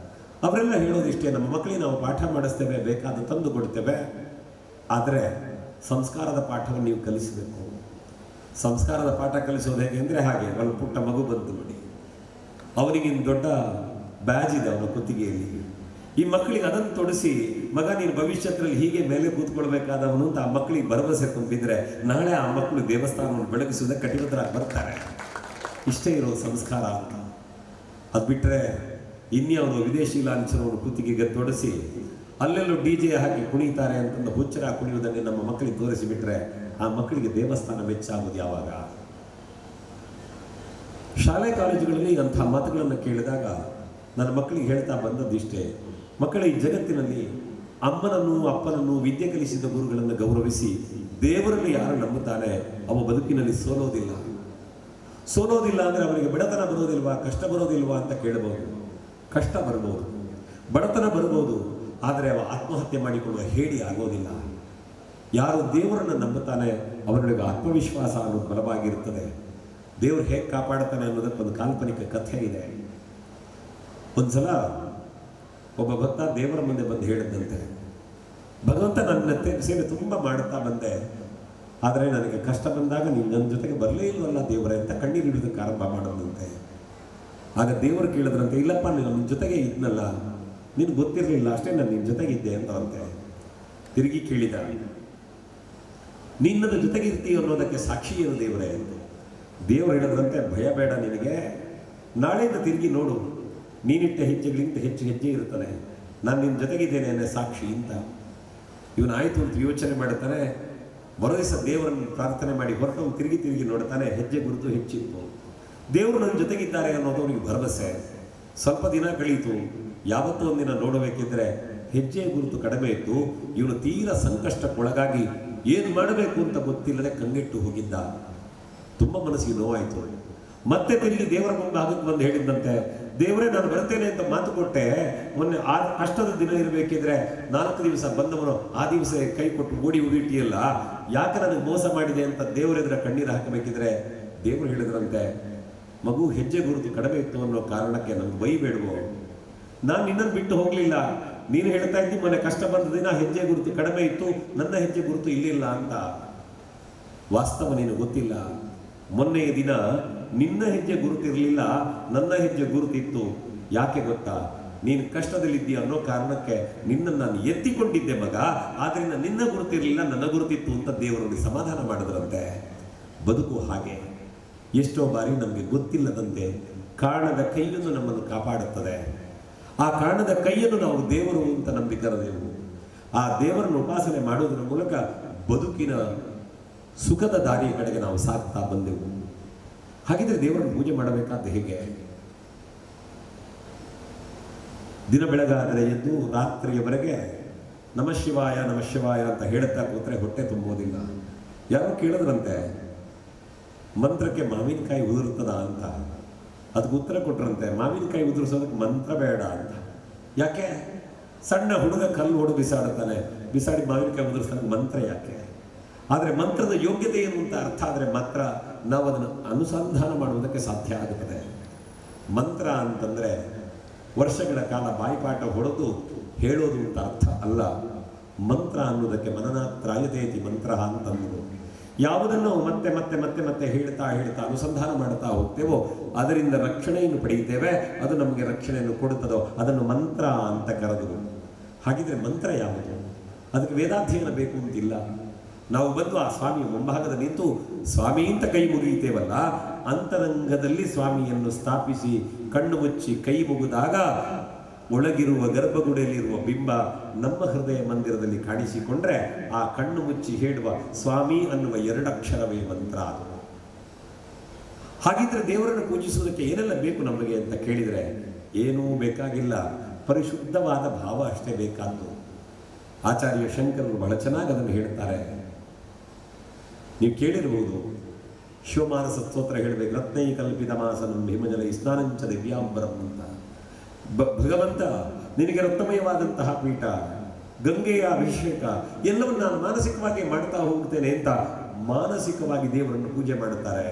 ಅವರೆಲ್ಲ ಹೇಳೋದಿಷ್ಟೇ, ನಮ್ಮ ಮಕ್ಕಳಿಗೆ ನಾವು ಪಾಠ ಮಾಡಿಸ್ತೇವೆ, ಬೇಕಾದ ತಂದು ಕೊಡ್ತೇವೆ, ಆದರೆ ಸಂಸ್ಕಾರದ ಪಾಠವನ್ನು ನೀವು ಕಲಿಸಬೇಕು. ಸಂಸ್ಕಾರದ ಪಾಠ ಕಲಿಸೋದು ಹೇಗೆ ಅಂದರೆ ಹಾಗೆ, ಒಂದು ಪುಟ್ಟ ಮಗು ಬಂತು ನೋಡಿ, ಅವನಿಗಿನ್ ದೊಡ್ಡ ಬ್ಯಾಜ್ ಇದೆ ಅವನ ಕುತ್ತಿಗೆಯಲ್ಲಿ. ಈ ಮಕ್ಕಳಿಗೆ ಅದನ್ನು ತೊಡಿಸಿ, ಮಗ ನೀನು ಭವಿಷ್ಯದಲ್ಲಿ ಹೀಗೆ ಮೇಲೆ ಕೂತ್ಕೊಳ್ಬೇಕಾದವನು ಅಂತ ಆ ಮಕ್ಕಳಿಗೆ ಭರವಸೆ ತುಂಬಿದ್ರೆ ನಾಳೆ ಆ ಮಕ್ಕಳು ದೇವಸ್ಥಾನವನ್ನು ಬೆಳಗಿಸುವುದಕ್ಕೆ ಕಟಿಬದ್ಧರಾಗಿ ಬರ್ತಾರೆ. ಇಷ್ಟೇ ಇರೋ ಸಂಸ್ಕಾರ ಅಂತ. ಅದು ಬಿಟ್ಟರೆ ಇನ್ಯಾವುದೋ ವಿದೇಶಿ ಲಾಂಛನವನ್ನು ಕುತ್ತಿಗೆಗೆ ತೊಡಿಸಿ ಅಲ್ಲೆಲ್ಲೂ DJ ಹಾಕಿ ಕುಣಿತಾರೆ ಅಂತಂದು ಹುಚ್ಚರ ಕುಣಿಯುವುದನ್ನೇ ನಮ್ಮ ಮಕ್ಕಳಿಗೆ ತೋರಿಸಿಬಿಟ್ರೆ ಆ ಮಕ್ಕಳಿಗೆ ದೇವಸ್ಥಾನ ವೆಚ್ಚಾಗೋದು ಯಾವಾಗ? ಶಾಲೆ ಕಾಲೇಜುಗಳಲ್ಲಿ ಅಂಥ ಮಾತುಗಳನ್ನು ಕೇಳಿದಾಗ ನನ್ನ ಮಕ್ಕಳಿಗೆ ಹೇಳ್ತಾ ಬಂದದ್ದಿಷ್ಟೇ, ಮಕ್ಕಳ ಈ ಜಗತ್ತಿನಲ್ಲಿ ಅಮ್ಮನನ್ನು ಅಪ್ಪನನ್ನು ವಿದ್ಯೆ ಕಲಿಸಿದ ಗುರುಗಳನ್ನು ಗೌರವಿಸಿ ದೇವರನ್ನು ಯಾರು ನಂಬುತ್ತಾನೆ ಅವ ಬದುಕಿನಲ್ಲಿ ಸೋಲೋದಿಲ್ಲ. ಸೋಲೋದಿಲ್ಲ ಅಂದರೆ ಅವನಿಗೆ ಬಡತನ ಬರೋದಿಲ್ವಾ, ಕಷ್ಟ ಬರೋದಿಲ್ವಾ ಅಂತ ಕೇಳಬಹುದು. ಕಷ್ಟ ಬರ್ಬೋದು, ಬಡತನ ಬರ್ಬೋದು, ಆದರೆ ಅವ ಆತ್ಮಹತ್ಯೆ ಮಾಡಿಕೊಳ್ಳುವ ಹೇಡಿ ಆಗೋದಿಲ್ಲ. ಯಾರು ದೇವರನ್ನು ನಂಬುತ್ತಾನೆ ಅವರೊಳಗೆ ಆತ್ಮವಿಶ್ವಾಸ ಅನ್ನೋದು ಬಲವಾಗಿರುತ್ತದೆ. ದೇವರು ಹೇಗೆ ಕಾಪಾಡುತ್ತಾನೆ ಅನ್ನೋದಕ್ಕೊಂದು ಕಾಲ್ಪನಿಕ ಕಥೆ ಇದೆ. ಒಂದ್ಸಲ ಒಬ್ಬ ಭಕ್ತ ದೇವರ ಮುಂದೆ ಬಂದು ಹೇಳಿದಂತೆ, ಭಗವಂತ ನನ್ನ ಸೇವೆ ತುಂಬ ಮಾಡುತ್ತಾ ಬಂದೆ, ಆದರೆ ನನಗೆ ಕಷ್ಟ ಬಂದಾಗ ನೀನು ನನ್ನ ಜೊತೆಗೆ ಬರಲೇ ಇಲ್ವಲ್ಲ ದೇವರೇ ಅಂತ ಕಣ್ಣೀರು ಹಿಡಿದಕ್ಕೆ ಆರಂಭ ಮಾಡೋದಂತೆ. ಆಗ ದೇವರು ಕೇಳಿದ್ರಂತೆ, ಇಲ್ಲಪ್ಪ ನೀನು ನನ್ನ ಜೊತೆಗೆ ಇದ್ನಲ್ಲ, ನಿನಗೆ ಗೊತ್ತಿರಲಿಲ್ಲ ಅಷ್ಟೇ, ನಾನು ನಿನ್ನ ಜೊತೆಗಿದ್ದೆ ಅಂತವಂತೆ. ತಿರುಗಿ ಕೇಳಿದ, ನಿನ್ನದ ಜೊತೆಗೆ ಇರ್ತೀಯ ಅನ್ನೋದಕ್ಕೆ ಸಾಕ್ಷಿ ಏನು ದೇವರೇ ಅಂತ. ದೇವರು ಹೇಳಿದ್ರಂತೆ, ಭಯ ಬೇಡ ನಿನಗೆ, ನಾಳೆಯಿಂದ ತಿರುಗಿ ನೋಡು, ನೀನಿಟ್ಟ ಹೆಜ್ಜೆಗಳಿಂದ ಹೆಚ್ಚು ಹೆಜ್ಜೆ ಇರುತ್ತಾನೆ, ನಾನು ನಿನ್ನ ಜೊತೆಗಿದ್ದೇನೆ ಅನ್ನೋ ಸಾಕ್ಷಿ ಅಂತ. ಇವನು ಆಯಿತು ಅಂತ ಯೋಚನೆ ಮಾಡುತ್ತಾನೆ. ಬರೋ ದಿವಸ ದೇವರನ್ನು ಪ್ರಾರ್ಥನೆ ಮಾಡಿ ಹೊರಟು ತಿರುಗಿ ನೋಡ್ತಾನೆ, ಹೆಜ್ಜೆ ಗುರುತು ಹೆಚ್ಚಿತ್ತು. ದೇವರು ನನ್ನ ಜೊತೆಗಿದ್ದಾರೆ ಅನ್ನೋದು ಅವನಿಗೆ ಭರವಸೆ. ಸ್ವಲ್ಪ ದಿನ ಕಳೀತು. ಯಾವತ್ತೂ ಒಂದಿನ ನೋಡಬೇಕಿದ್ರೆ ಹೆಜ್ಜೆ ಗುರುತು ಕಡಿಮೆ ಇತ್ತು. ಇವನು ತೀರಾ ಸಂಕಷ್ಟಕ್ಕೊಳಗಾಗಿ ಏನು ಮಾಡಬೇಕು ಅಂತ ಗೊತ್ತಿಲ್ಲದೆ ಕಂಗೆಟ್ಟು ಹೋಗಿದ್ದ. ತುಂಬ ಮನಸ್ಸಿಗೆ ನೋವಾಯಿತು. ಮತ್ತೆ ತಿರುಗಿ ದೇವರ ಮುಂದೆ ಅದಕ್ಕೆ ಬಂದು ಹೇಳಿದ್ದಂತೆ, ದೇವರೇ ನಾನು ಬರ್ತೇನೆ ಅಂತ ಮಾತು ಕೊಟ್ಟೆ, ಮೊನ್ನೆ ಆ ಕಷ್ಟದ ದಿನ ಇರಬೇಕಿದ್ರೆ 4 ದಿವಸ ಬಂದವನು ಆ ದಿವಸ ಕೈ ಕೊಟ್ಟು ಓಡಿ ಹೋಗಿಟ್ಟಿಯಲ್ಲ, ಯಾಕೆ ನನಗೆ ಮೋಸ ಮಾಡಿದೆ ಅಂತ ದೇವರೆದುರ ಕಣ್ಣೀರು ಹಾಕಬೇಕಿದ್ರೆ ದೇವರು ಹೇಳಿದ್ರಂತೆ, ಮಗು ಹೆಜ್ಜೆ ಗುರುತು ಕಡಿಮೆ ಇತ್ತು ಅನ್ನೋ ಕಾರಣಕ್ಕೆ ನನಗೆ ಬೈಬೇಡುವೋ, ನಾನು ನಿನ್ನನ್ನು ಬಿಟ್ಟು ಹೋಗಲಿಲ್ಲ, ನೀನು ಹೇಳ್ತಾ ಇದ್ದಿ ಮೊನ್ನೆ ಕಷ್ಟ ಬಂದ ದಿನ ಹೆಜ್ಜೆ ಗುರುತು ಕಡಿಮೆ ಇತ್ತು, ನನ್ನ ಹೆಜ್ಜೆ ಗುರುತು ಇಲ್ಲಿಲ್ಲ ಅಂತ. ವಾಸ್ತವ ನೀನು ಗೊತ್ತಿಲ್ಲ, ಮೊನ್ನೆಯ ದಿನ ನಿನ್ನ ಹೆಜ್ಜೆ ಗುರುತಿರಲಿಲ್ಲ, ನನ್ನ ಹೆಜ್ಜೆ ಗುರುತಿತ್ತು. ಯಾಕೆ ಗೊತ್ತಾ? ನೀನು ಕಷ್ಟದಲ್ಲಿದ್ದೀಯ ಅನ್ನೋ ಕಾರಣಕ್ಕೆ ನಿನ್ನನ್ನು ನಾನು ಎತ್ತಿಕೊಂಡಿದ್ದೆ ಮಗ, ಆದ್ರಿಂದ ನಿನ್ನ ಗುರುತಿರಲಿಲ್ಲ, ನನ್ನ ಗುರುತಿತ್ತು ಅಂತ ದೇವರಲ್ಲಿ ಸಮಾಧಾನ ಮಾಡಿದ್ರಂತೆ. ಬದುಕು ಹಾಗೆ. ಎಷ್ಟೋ ಬಾರಿ ನಮಗೆ ಗೊತ್ತಿಲ್ಲದಂತೆ ಕಾರಣದ ಕೈಯನ್ನು ನಮ್ಮನ್ನು ಕಾಪಾಡುತ್ತದೆ. ಆ ಕಾರಣದ ಕೈಯನ್ನು ನಾವು ದೇವರು ಅಂತ ನಂಬಿಕರದೆವು. ಆ ದೇವರನ್ನು ಉಪಾಸನೆ ಮಾಡುವುದರ ಮೂಲಕ ಬದುಕಿನ ಸುಖದ ದಾರಿಯ ಕಡೆಗೆ ನಾವು ಸಾಗ್ತಾ ಬಂದೆವು. ಹಾಗಿದ್ರೆ ದೇವರನ್ನು ಪೂಜೆ ಮಾಡಬೇಕಾದ ಹೇಗೆ? ದಿನ ಬೆಳಗಾದರೆ ಎದ್ದು ರಾತ್ರಿಯವರೆಗೆ ನಮಃ ಶಿವಾಯ ನಮಃ ಶಿವಾಯ ಅಂತ ಹೇಳುತ್ತಾ ಕೂತ್ರೆ ಹೊಟ್ಟೆ ತುಂಬೋದಿಲ್ಲ. ಯಾರೋ ಕೇಳಿದ್ರಂತೆ, ಮಂತ್ರಕ್ಕೆ ಮಾವಿನಕಾಯಿ ಉದುರುತ್ತದ ಅಂತ. ಅದಕ್ಕೆ ಉತ್ತರ ಕೊಟ್ರಂತೆ, ಮಾವಿನಕಾಯಿ ಉದುರಿಸೋದಕ್ಕೆ ಮಂತ್ರ ಬೇಡ ಅಂತ. ಯಾಕೆ? ಸಣ್ಣ ಹುಡುಗ ಕಲ್ಲು ಹೊಡು ಬಿಸಾಡುತ್ತಾನೆ, ಬಿಸಾಡಿ ಮಾವಿನಕಾಯಿ ಉದುರಿಸ್ತಾನೆ, ಮಂತ್ರ ಯಾಕೆ? ಆದರೆ ಮಂತ್ರದ ಯೋಗ್ಯತೆ ಏನು ಅಂತ ಅರ್ಥ ಆದರೆ ಮಾತ್ರ ನಾವು ಅದನ್ನು ಅನುಸಂಧಾನ ಮಾಡುವುದಕ್ಕೆ ಸಾಧ್ಯ ಆಗುತ್ತದೆ. ಮಂತ್ರ ಅಂತಂದರೆ ವರ್ಷಗಳ ಕಾಲ ಬಾಯಿಪಾಠ ಹೊಡೆದು ಹೇಳೋದು ಅಂತ ಅರ್ಥ ಅಲ್ಲ. ಮಂತ್ರ ಅನ್ನೋದಕ್ಕೆ ಮನನಾತ್ರಾಯತೇತಿ ಮಂತ್ರ ಅಂತಂದರು. ಯಾವುದನ್ನು ಮತ್ತೆ ಮತ್ತೆ ಮತ್ತೆ ಮತ್ತೆ ಹೇಳ್ತಾ ಹೇಳ್ತಾ ಅನುಸಂಧಾನ ಮಾಡ್ತಾ ಹೋಗ್ತೇವೋ ಅದರಿಂದ ರಕ್ಷಣೆಯನ್ನು ಪಡೆಯುತ್ತೇವೆ. ಅದು ನಮಗೆ ರಕ್ಷಣೆಯನ್ನು ಕೊಡುತ್ತದೋ ಅದನ್ನು ಮಂತ್ರ ಅಂತ ಕರೆದರು. ಹಾಗಿದ್ರೆ ಮಂತ್ರ ಯಾವುದು? ಅದಕ್ಕೆ ವೇದಾಧ್ಯಯನ ಬೇಕು ಅಂತಿಲ್ಲ. ನಾವು ಬಂದು ಆ ಸ್ವಾಮಿಯ ಮುಂಭಾಗದ ನಿಂತು ಸ್ವಾಮಿ ಅಂತ ಕೈ ಮುಗಿಯುತ್ತೇವಲ್ಲ, ಅಂತರಂಗದಲ್ಲಿ ಸ್ವಾಮಿಯನ್ನು ಸ್ಥಾಪಿಸಿ ಕಣ್ಣು ಮುಚ್ಚಿ ಕೈ ಮುಗಿದಾಗ ಒಳಗಿರುವ ಗರ್ಭಗುಡಿಯಲ್ಲಿರುವ ಬಿಂಬ ನಮ್ಮ ಹೃದಯ ಮಂದಿರದಲ್ಲಿ ಕಾಣಿಸಿಕೊಂಡ್ರೆ ಆ ಕಣ್ಣು ಮುಚ್ಚಿ ಹೇಳುವ ಸ್ವಾಮಿ ಅನ್ನುವ ಎರಡಕ್ಷರವೇ ಮಂತ್ರ. ಹಾಗಿದ್ರೆ ದೇವರನ್ನು ಪೂಜಿಸುವುದಕ್ಕೆ ಏನೆಲ್ಲ ಬೇಕು ನಮಗೆ ಅಂತ ಕೇಳಿದರೆ ಏನೂ ಬೇಕಾಗಿಲ್ಲ, ಪರಿಶುದ್ಧವಾದ ಭಾವ ಅಷ್ಟೇ ಬೇಕಾದ್ದು. ಆಚಾರ್ಯ ಶಂಕರರು ಬಹಳ ಚೆನ್ನಾಗಿ ಅದನ್ನು ಹೇಳ್ತಾರೆ. ನೀವು ಕೇಳಿರಬಹುದು, ಶಿವಮಾನಸ ಸ್ತೋತ್ರ ಹೇಳಬೇಕು, ರತ್ನೈ ಕಲ್ಪಿತ ಮಾಸನಂ ಭೀಮಜಲ ಸ್ನಾನಂಚ ದಿವ್ಯಾಂಬರಂ ಅಂತ. ಭಗವಂತ ನಿನಗೆ ರತ್ನಮಯವಾದಂತಹ ಪೀಠ, ಗಂಗೆಯ ಅಭಿಷೇಕ ಎಲ್ಲವನ್ನು ನಾನು ಮಾನಸಿಕವಾಗಿ ಮಾಡ್ತಾ ಹೋಗ್ತೇನೆ ಅಂತ ಮಾನಸಿಕವಾಗಿ ದೇವರನ್ನು ಪೂಜೆ ಮಾಡುತ್ತಾರೆ.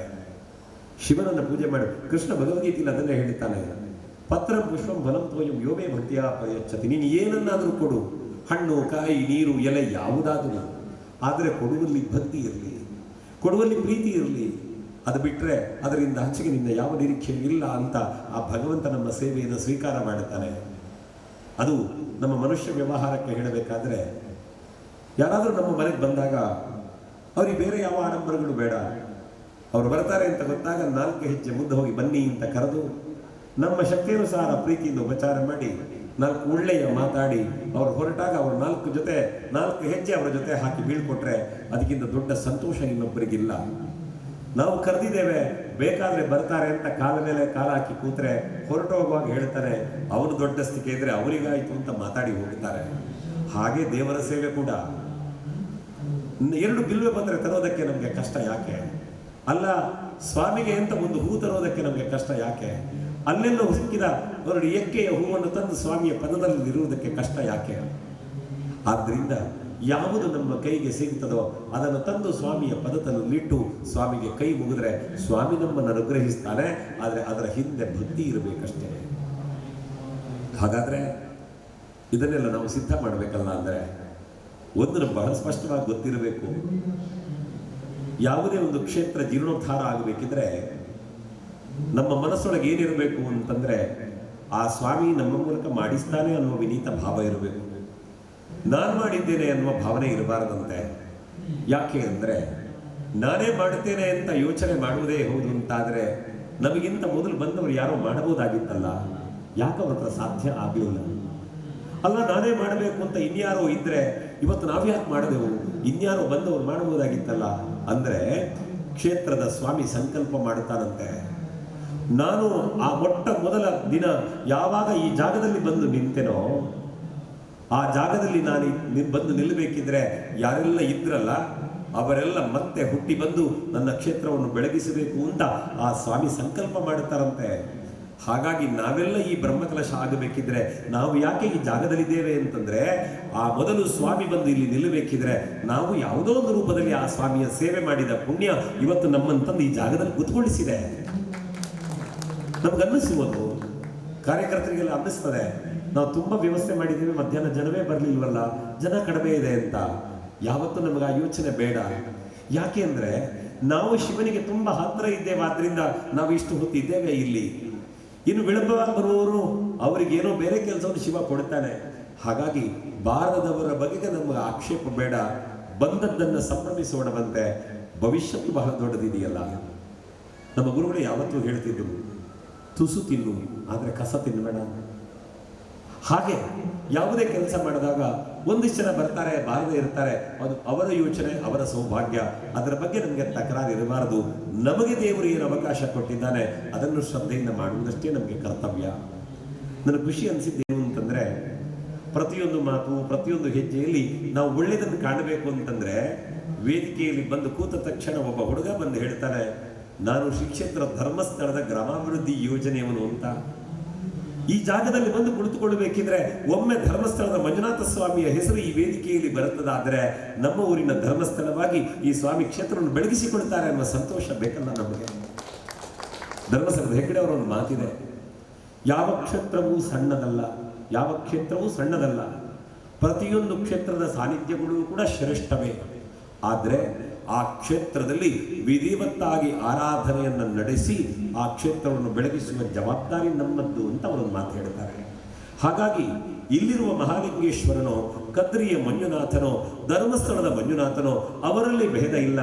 ಶಿವನನ್ನು ಪೂಜೆ ಮಾಡಿ ಕೃಷ್ಣ ಭಗವದ್ಗೀತೆಯಲ್ಲಿ ಅದನ್ನೇ ಹೇಳ್ತಾನೆ, ಪತ್ರಂ ಪುಷ್ಪಂ ಫಲಂ ತೋಯಂ ಯೋಮೇ ಭಕ್ತಿಯ ಪ್ರಯಚ್ಛತಿ. ನೀನು ಏನನ್ನಾದರೂ ಕೊಡು, ಹಣ್ಣು ಕಾಯಿ ನೀರು ಎಲೆ ಯಾವುದಾದರೂ, ಆದರೆ ಕೊಡುವಲ್ಲಿ ಭಕ್ತಿ ಇರಲಿ, ಕೊಡುವಲ್ಲಿ ಪ್ರೀತಿ ಇರಲಿ. ಅದು ಬಿಟ್ಟರೆ ಅದರಿಂದ ಹಂಚಿಗೆ ನಿನ್ನ ಯಾವ ನಿರೀಕ್ಷೆಯೂ ಇಲ್ಲ ಅಂತ ಆ ಭಗವಂತ ನಮ್ಮ ಸೇವೆಯನ್ನು ಸ್ವೀಕಾರ ಮಾಡುತ್ತಾನೆ. ಅದು ನಮ್ಮ ಮನುಷ್ಯ ವ್ಯವಹಾರಕ್ಕೆ ಹೇಳಬೇಕಾದ್ರೆ, ಯಾರಾದರೂ ನಮ್ಮ ಮನೆಗೆ ಬಂದಾಗ ಅವ್ರಿಗೆ ಬೇರೆ ಯಾವ ಆಡಂಬರಗಳು ಬೇಡ. ಅವರು ಬರ್ತಾರೆ ಅಂತ ಗೊತ್ತಾಗ 4 ಹೆಜ್ಜೆ ಮುಂದೆ ಹೋಗಿ ಬನ್ನಿ ಅಂತ ಕರೆದು ನಮ್ಮ ಶಕ್ತಿಯನುಸಾರ ಪ್ರೀತಿಯಿಂದ ಉಪಚಾರ ಮಾಡಿ 4 ಒಳ್ಳೆಯ ಮಾತಾಡಿ ಅವರು ಹೊರಟಾಗ ಅವರು 4 ಹೆಜ್ಜೆ ಅವರ ಜೊತೆ ಹಾಕಿ ಬೀಳ್ಕೊಟ್ರೆ ಅದಕ್ಕಿಂತ ದೊಡ್ಡ ಸಂತೋಷ ಇನ್ನೊಬ್ಬರಿಗಿಲ್ಲ. ನಾವು ಕರೆದಿದ್ದೇವೆ, ಬೇಕಾದ್ರೆ ಬರ್ತಾರೆ ಅಂತ ಕಾಲ ಮೇಲೆ ಕಾಲ ಹಾಕಿ ಕೂತ್ರೆ ಹೊರಟೋಗುವಾಗ ಹೇಳ್ತಾರೆ ಅವನು ದೊಡ್ಡ ಸ್ಥಿತಿ ಇದ್ರೆ ಅವರಿಗಾಯ್ತು ಅಂತ ಮಾತಾಡಿ ಹೋಗ್ತಾರೆ. ಹಾಗೆ ದೇವರ ಸೇವೆ ಕೂಡ 2 ಬಿಲ್ವೆ ಬಂದರೆ ತರೋದಕ್ಕೆ ನಮಗೆ ಕಷ್ಟ ಯಾಕೆ? ಅಲ್ಲ, ಸ್ವಾಮಿಗೆ ಅಂತ ಒಂದು ಹೂ ತರೋದಕ್ಕೆ ನಮಗೆ ಕಷ್ಟ ಯಾಕೆ? ಅಲ್ಲೆಲ್ಲೋ ಸಿಕ್ಕಿದ 2 ಎಕ್ಕೆಯ ಹೂವನ್ನು ತಂದು ಸ್ವಾಮಿಯ ಪದದಲ್ಲಿ ಇರುವುದಕ್ಕೆ ಕಷ್ಟ ಯಾಕೆ? ಆದ್ದರಿಂದ ಯಾವುದು ನಮ್ಮ ಕೈಗೆ ಸಿಗುತ್ತದೋ ಅದನ್ನು ತಂದು ಸ್ವಾಮಿಯ ಪದದಲ್ಲಿಟ್ಟು ಸ್ವಾಮಿಗೆ ಕೈ ಮುಗಿದ್ರೆ ಸ್ವಾಮಿ ನಮ್ಮನ್ನು ಅನುಗ್ರಹಿಸ್ತಾನೆ. ಆದರೆ ಅದರ ಹಿಂದೆ ಭಕ್ತಿ ಇರಬೇಕಷ್ಟೇ. ಹಾಗಾದ್ರೆ ಇದನ್ನೆಲ್ಲ ನಾವು ಸಿದ್ಧ ಮಾಡಬೇಕಲ್ಲ. ಅಂದರೆ ಒಂದು ಬಹಳ ಸ್ಪಷ್ಟವಾಗಿ ಗೊತ್ತಿರಬೇಕು, ಯಾವುದೇ ಒಂದು ಕ್ಷೇತ್ರ ಜೀರ್ಣೋದ್ಧಾರ ಆಗಬೇಕಿದ್ರೆ ನಮ್ಮ ಮನಸ್ಸೊಳಗೆ ಏನಿರಬೇಕು ಅಂತಂದ್ರೆ ಆ ಸ್ವಾಮಿ ನಮ್ಮ ಮೂಲಕ ಮಾಡಿಸ್ತಾನೆ ಅನ್ನುವ ವಿನೀತ ಭಾವ ಇರಬೇಕು. ನಾನು ಮಾಡಿದ್ದೇನೆ ಅನ್ನುವ ಭಾವನೆ ಇರಬಾರದಂತೆ. ಯಾಕೆ ಅಂದರೆ ನಾನೇ ಮಾಡುತ್ತೇನೆ ಅಂತ ಯೋಚನೆ ಮಾಡುವುದೇ ಹೌದು ಅಂತಾದರೆ ನಮಗಿಂತ ಮೊದಲು ಬಂದವರು ಯಾರೋ ಮಾಡಬಹುದಾಗಿತ್ತಲ್ಲ, ಯಾಕೆ ಅವ್ರ ಹತ್ರ ಸಾಧ್ಯ ಆಗಲಿಲ್ಲ? ಅಲ್ಲ, ನಾನೇ ಮಾಡಬೇಕು ಅಂತ ಇನ್ಯಾರೋ ಇದ್ರೆ ಇವತ್ತು ನಾವ್ಯಾಕೆ ಮಾಡಿದೆವು, ಇನ್ಯಾರೋ ಬಂದವರು ಮಾಡಬಹುದಾಗಿತ್ತಲ್ಲ. ಅಂದರೆ ಕ್ಷೇತ್ರದ ಸ್ವಾಮಿ ಸಂಕಲ್ಪ ಮಾಡುತ್ತಾನಂತೆ, ನಾನು ಆ ಮೊದಲ ದಿನ ಯಾವಾಗ ಈ ಜಾಗದಲ್ಲಿ ಬಂದು ನಿಂತೆನೋ ಆ ಜಾಗದಲ್ಲಿ ನಾನು ಬಂದು ನಿಲ್ಲಬೇಕಿದ್ರೆ ಯಾರೆಲ್ಲ ಇದ್ರಲ್ಲ ಅವರೆಲ್ಲ ಮತ್ತೆ ಹುಟ್ಟಿ ಬಂದು ನನ್ನ ಕ್ಷೇತ್ರವನ್ನು ಬೆಳಗಿಸಬೇಕು ಅಂತ ಆ ಸ್ವಾಮಿ ಸಂಕಲ್ಪ ಮಾಡುತ್ತಾರಂತೆ. ಹಾಗಾಗಿ ನಾವೆಲ್ಲ ಈ ಬ್ರಹ್ಮಕಲಶ ಆಗಬೇಕಿದ್ರೆ ನಾವು ಯಾಕೆ ಈ ಜಾಗದಲ್ಲಿದ್ದೇವೆ ಅಂತಂದ್ರೆ ಆ ಮೊದಲು ಸ್ವಾಮಿ ಬಂದು ಇಲ್ಲಿ ನಿಲ್ಲಬೇಕಿದ್ರೆ ನಾವು ಯಾವುದೋ ಒಂದು ರೂಪದಲ್ಲಿ ಆ ಸ್ವಾಮಿಯ ಸೇವೆ ಮಾಡಿದ ಪುಣ್ಯ ಇವತ್ತು ನಮ್ಮನ್ನು ತಂದು ಈ ಜಾಗದಲ್ಲಿ ಕೂತ್ಕೊಳ್ಳಿಸಿದೆ. ನಮಗನ್ನಿಸುವುದು, ಕಾರ್ಯಕರ್ತರಿಗೆಲ್ಲ ಅನ್ನಿಸ್ತದೆ, ನಾವು ತುಂಬ ವ್ಯವಸ್ಥೆ ಮಾಡಿದ್ದೀವಿ, ಮಧ್ಯಾಹ್ನ ಜನವೇ ಬರಲಿಲ್ವಲ್ಲ, ಜನ ಕಡಿಮೆ ಇದೆ ಅಂತ. ಯಾವತ್ತೂ ನಮಗೆ ಆ ಯೋಚನೆ ಬೇಡ. ಯಾಕೆ ಅಂದರೆ ನಾವು ಶಿವನಿಗೆ ತುಂಬ ಹತ್ತಿರ ಇದ್ದೇವೆ, ಆದ್ದರಿಂದ ನಾವು ಇಷ್ಟು ಹೊತ್ತಿದ್ದೇವೆ ಇಲ್ಲಿ. ಇನ್ನು ವಿಳಂಬವಾಗಿ ಬರುವವರು ಅವರಿಗೇನೋ ಬೇರೆ ಕೆಲಸವನ್ನು ಶಿವ ಕೊಡ್ತಾನೆ. ಹಾಗಾಗಿ ಬಾರದವರ ಬಗೆಗೆ ನಮಗೆ ಆಕ್ಷೇಪ ಬೇಡ, ಬಂದದ್ದನ್ನು ಸಂಭ್ರಮಿಸೋಣವಂತೆ. ಭವಿಷ್ಯತ್ತು ಬಹಳ ದೊಡ್ಡದಿದೆಯಲ್ಲ. ನಮ್ಮ ಗುರುಗಳು ಯಾವತ್ತೂ ಹೇಳ್ತಿದ್ರು, ತುಸು ತಿನ್ನು ಆದರೆ ಕಸ ತಿನ್ನಬೇಡ. ಹಾಗೆ ಯಾವುದೇ ಕೆಲಸ ಮಾಡಿದಾಗ ಒಂದಿಷ್ಟು ಜನ ಬರ್ತಾರೆ, ಬಾರದೇ ಇರ್ತಾರೆ, ಅದು ಅವರ ಯೋಚನೆ, ಅವರ ಸೌಭಾಗ್ಯ. ಅದರ ಬಗ್ಗೆ ನಮಗೆ ತಕರಾರು ಇರಬಾರದು. ನಮಗೆ ದೇವರು ಏನು ಅವಕಾಶ ಕೊಟ್ಟಿದ್ದಾನೆ ಅದನ್ನು ಶ್ರದ್ಧೆಯಿಂದ ಮಾಡುವುದಷ್ಟೇ ನಮಗೆ ಕರ್ತವ್ಯ. ನನಗೆ ಖುಷಿ ಅನಿಸಿದ್ದೇನು ಅಂತಂದ್ರೆ, ಪ್ರತಿಯೊಂದು ಮಾತು, ಪ್ರತಿಯೊಂದು ಹೆಜ್ಜೆಯಲ್ಲಿ ನಾವು ಒಳ್ಳೆಯದನ್ನು ಕಾಣಬೇಕು ಅಂತಂದ್ರೆ, ವೇದಿಕೆಯಲ್ಲಿ ಬಂದು ಕೂತ ತಕ್ಷಣ ಒಬ್ಬ ಹುಡುಗ ಬಂದು ಹೇಳ್ತಾನೆ, ನಾನು ಶ್ರೀ ಕ್ಷೇತ್ರ ಧರ್ಮಸ್ಥಳದ ಗ್ರಾಮಾಭಿವೃದ್ಧಿ ಯೋಜನೆಯವನು ಅಂತ. ಈ ಜಾಗದಲ್ಲಿ ಬಂದು ಕುಳಿತುಕೊಳ್ಳಬೇಕಿದ್ರೆ ಒಮ್ಮೆ ಧರ್ಮಸ್ಥಳದ ಮಂಜುನಾಥ ಸ್ವಾಮಿಯ ಹೆಸರು ಈ ವೇದಿಕೆಯಲ್ಲಿ ಬರುತ್ತದಾದರೆ ನಮ್ಮ ಊರಿನ ಧರ್ಮಸ್ಥಳವಾಗಿ ಈ ಸ್ವಾಮಿ ಕ್ಷೇತ್ರವನ್ನು ಬೆಳಗಿಸಿಕೊಳ್ತಾರೆ ಅನ್ನುವ ಸಂತೋಷ ಬೇಕಲ್ಲ ನಮಗೆ. ಧರ್ಮಸ್ಥಳದ ಹೆಗ್ಗಡೆ ಅವರ ಒಂದು ಮಾತಿದೆ, ಯಾವ ಕ್ಷೇತ್ರವೂ ಸಣ್ಣದಲ್ಲ, ಯಾವ ಕ್ಷೇತ್ರವೂ ಸಣ್ಣದಲ್ಲ, ಪ್ರತಿಯೊಂದು ಕ್ಷೇತ್ರದ ಸಾನ್ನಿಧ್ಯಗಳು ಕೂಡ ಶ್ರೇಷ್ಠವೇ. ಆದರೆ ಆ ಕ್ಷೇತ್ರದಲ್ಲಿ ವಿಧಿವತ್ತಾಗಿ ಆರಾಧನೆಯನ್ನು ನಡೆಸಿ ಆ ಕ್ಷೇತ್ರವನ್ನು ಬೆಳಗಿಸುವ ಜವಾಬ್ದಾರಿ ನಮ್ಮದ್ದು ಅಂತ ಅವರೊಂದು ಮಾತು ಹೇಳ್ತಾರೆ. ಹಾಗಾಗಿ ಇಲ್ಲಿರುವ ಮಹಾಲಿಂಗೇಶ್ವರನೋ, ಕದ್ರಿಯ ಮಂಜುನಾಥನೋ, ಧರ್ಮಸ್ಥಳದ ಮಂಜುನಾಥನೋ ಅವರಲ್ಲಿ ಭೇದ ಇಲ್ಲ.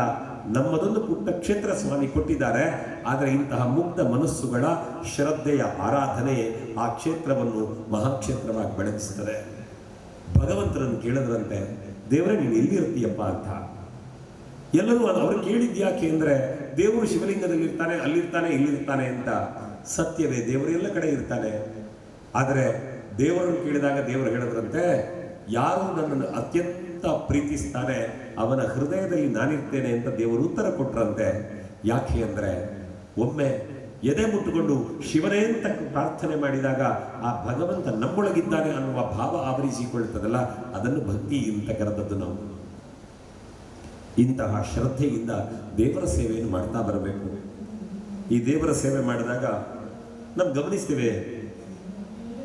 ನಮ್ಮದೊಂದು ಪುಟ್ಟ ಕ್ಷೇತ್ರ ಸ್ವಾಮಿ ಕೊಟ್ಟಿದ್ದಾರೆ. ಆದರೆ ಇಂತಹ ಮುಗ್ಧ ಮನಸ್ಸುಗಳ ಶ್ರದ್ಧೆಯ ಆರಾಧನೆ ಆ ಕ್ಷೇತ್ರವನ್ನು ಮಹಾಕ್ಷೇತ್ರವಾಗಿ ಬೆಳಗಿಸ್ತದೆ. ಭಗವಂತನನ್ನು ಕೇಳಿದ್ರಂತೆ, ದೇವರೇ ನೀನು ಎಲ್ಲಿರ್ತೀಯಪ್ಪ ಅಂತ. ಎಲ್ಲರೂ ಅವರು ಕೇಳಿದ್ಯಾಕೆ ಅಂದರೆ, ದೇವರು ಶಿವಲಿಂಗದಲ್ಲಿ ಇರ್ತಾನೆ, ಅಲ್ಲಿರ್ತಾನೆ, ಇಲ್ಲಿರ್ತಾನೆ ಅಂತ. ಸತ್ಯವೇ, ದೇವರು ಎಲ್ಲ ಕಡೆ ಇರ್ತಾನೆ. ಆದರೆ ದೇವರನ್ನು ಕೇಳಿದಾಗ ದೇವರು ಹೇಳಿದ್ರಂತೆ, ಯಾರು ನನ್ನನ್ನು ಅತ್ಯಂತ ಪ್ರೀತಿಸ್ತಾನೆ ಅವನ ಹೃದಯದಲ್ಲಿ ನಾನಿರ್ತೇನೆ ಅಂತ ದೇವರು ಉತ್ತರ ಕೊಟ್ರಂತೆ. ಯಾಕೆ ಅಂದರೆ, ಒಮ್ಮೆ ಎದೆ ಮುಟ್ಟುಕೊಂಡು ಶಿವನೇ ಅಂತ ಪ್ರಾರ್ಥನೆ ಮಾಡಿದಾಗ ಆ ಭಗವಂತ ನಮ್ಮೊಳಗಿದ್ದಾನೆ ಅನ್ನುವ ಭಾವ ಆವರಿಸಿಕೊಳ್ಳುತ್ತದಲ್ಲ, ಅದನ್ನು ಭಕ್ತಿ ಅಂತ ಕರೆದದ್ದು ನಾವು. ಇಂತಹ ಶ್ರದ್ಧೆಯಿಂದ ದೇವರ ಸೇವೆಯನ್ನು ಮಾಡ್ತಾ ಬರಬೇಕು. ಈ ದೇವರ ಸೇವೆ ಮಾಡಿದಾಗ ನಾವು ಗಮನಿಸ್ತೇವೆ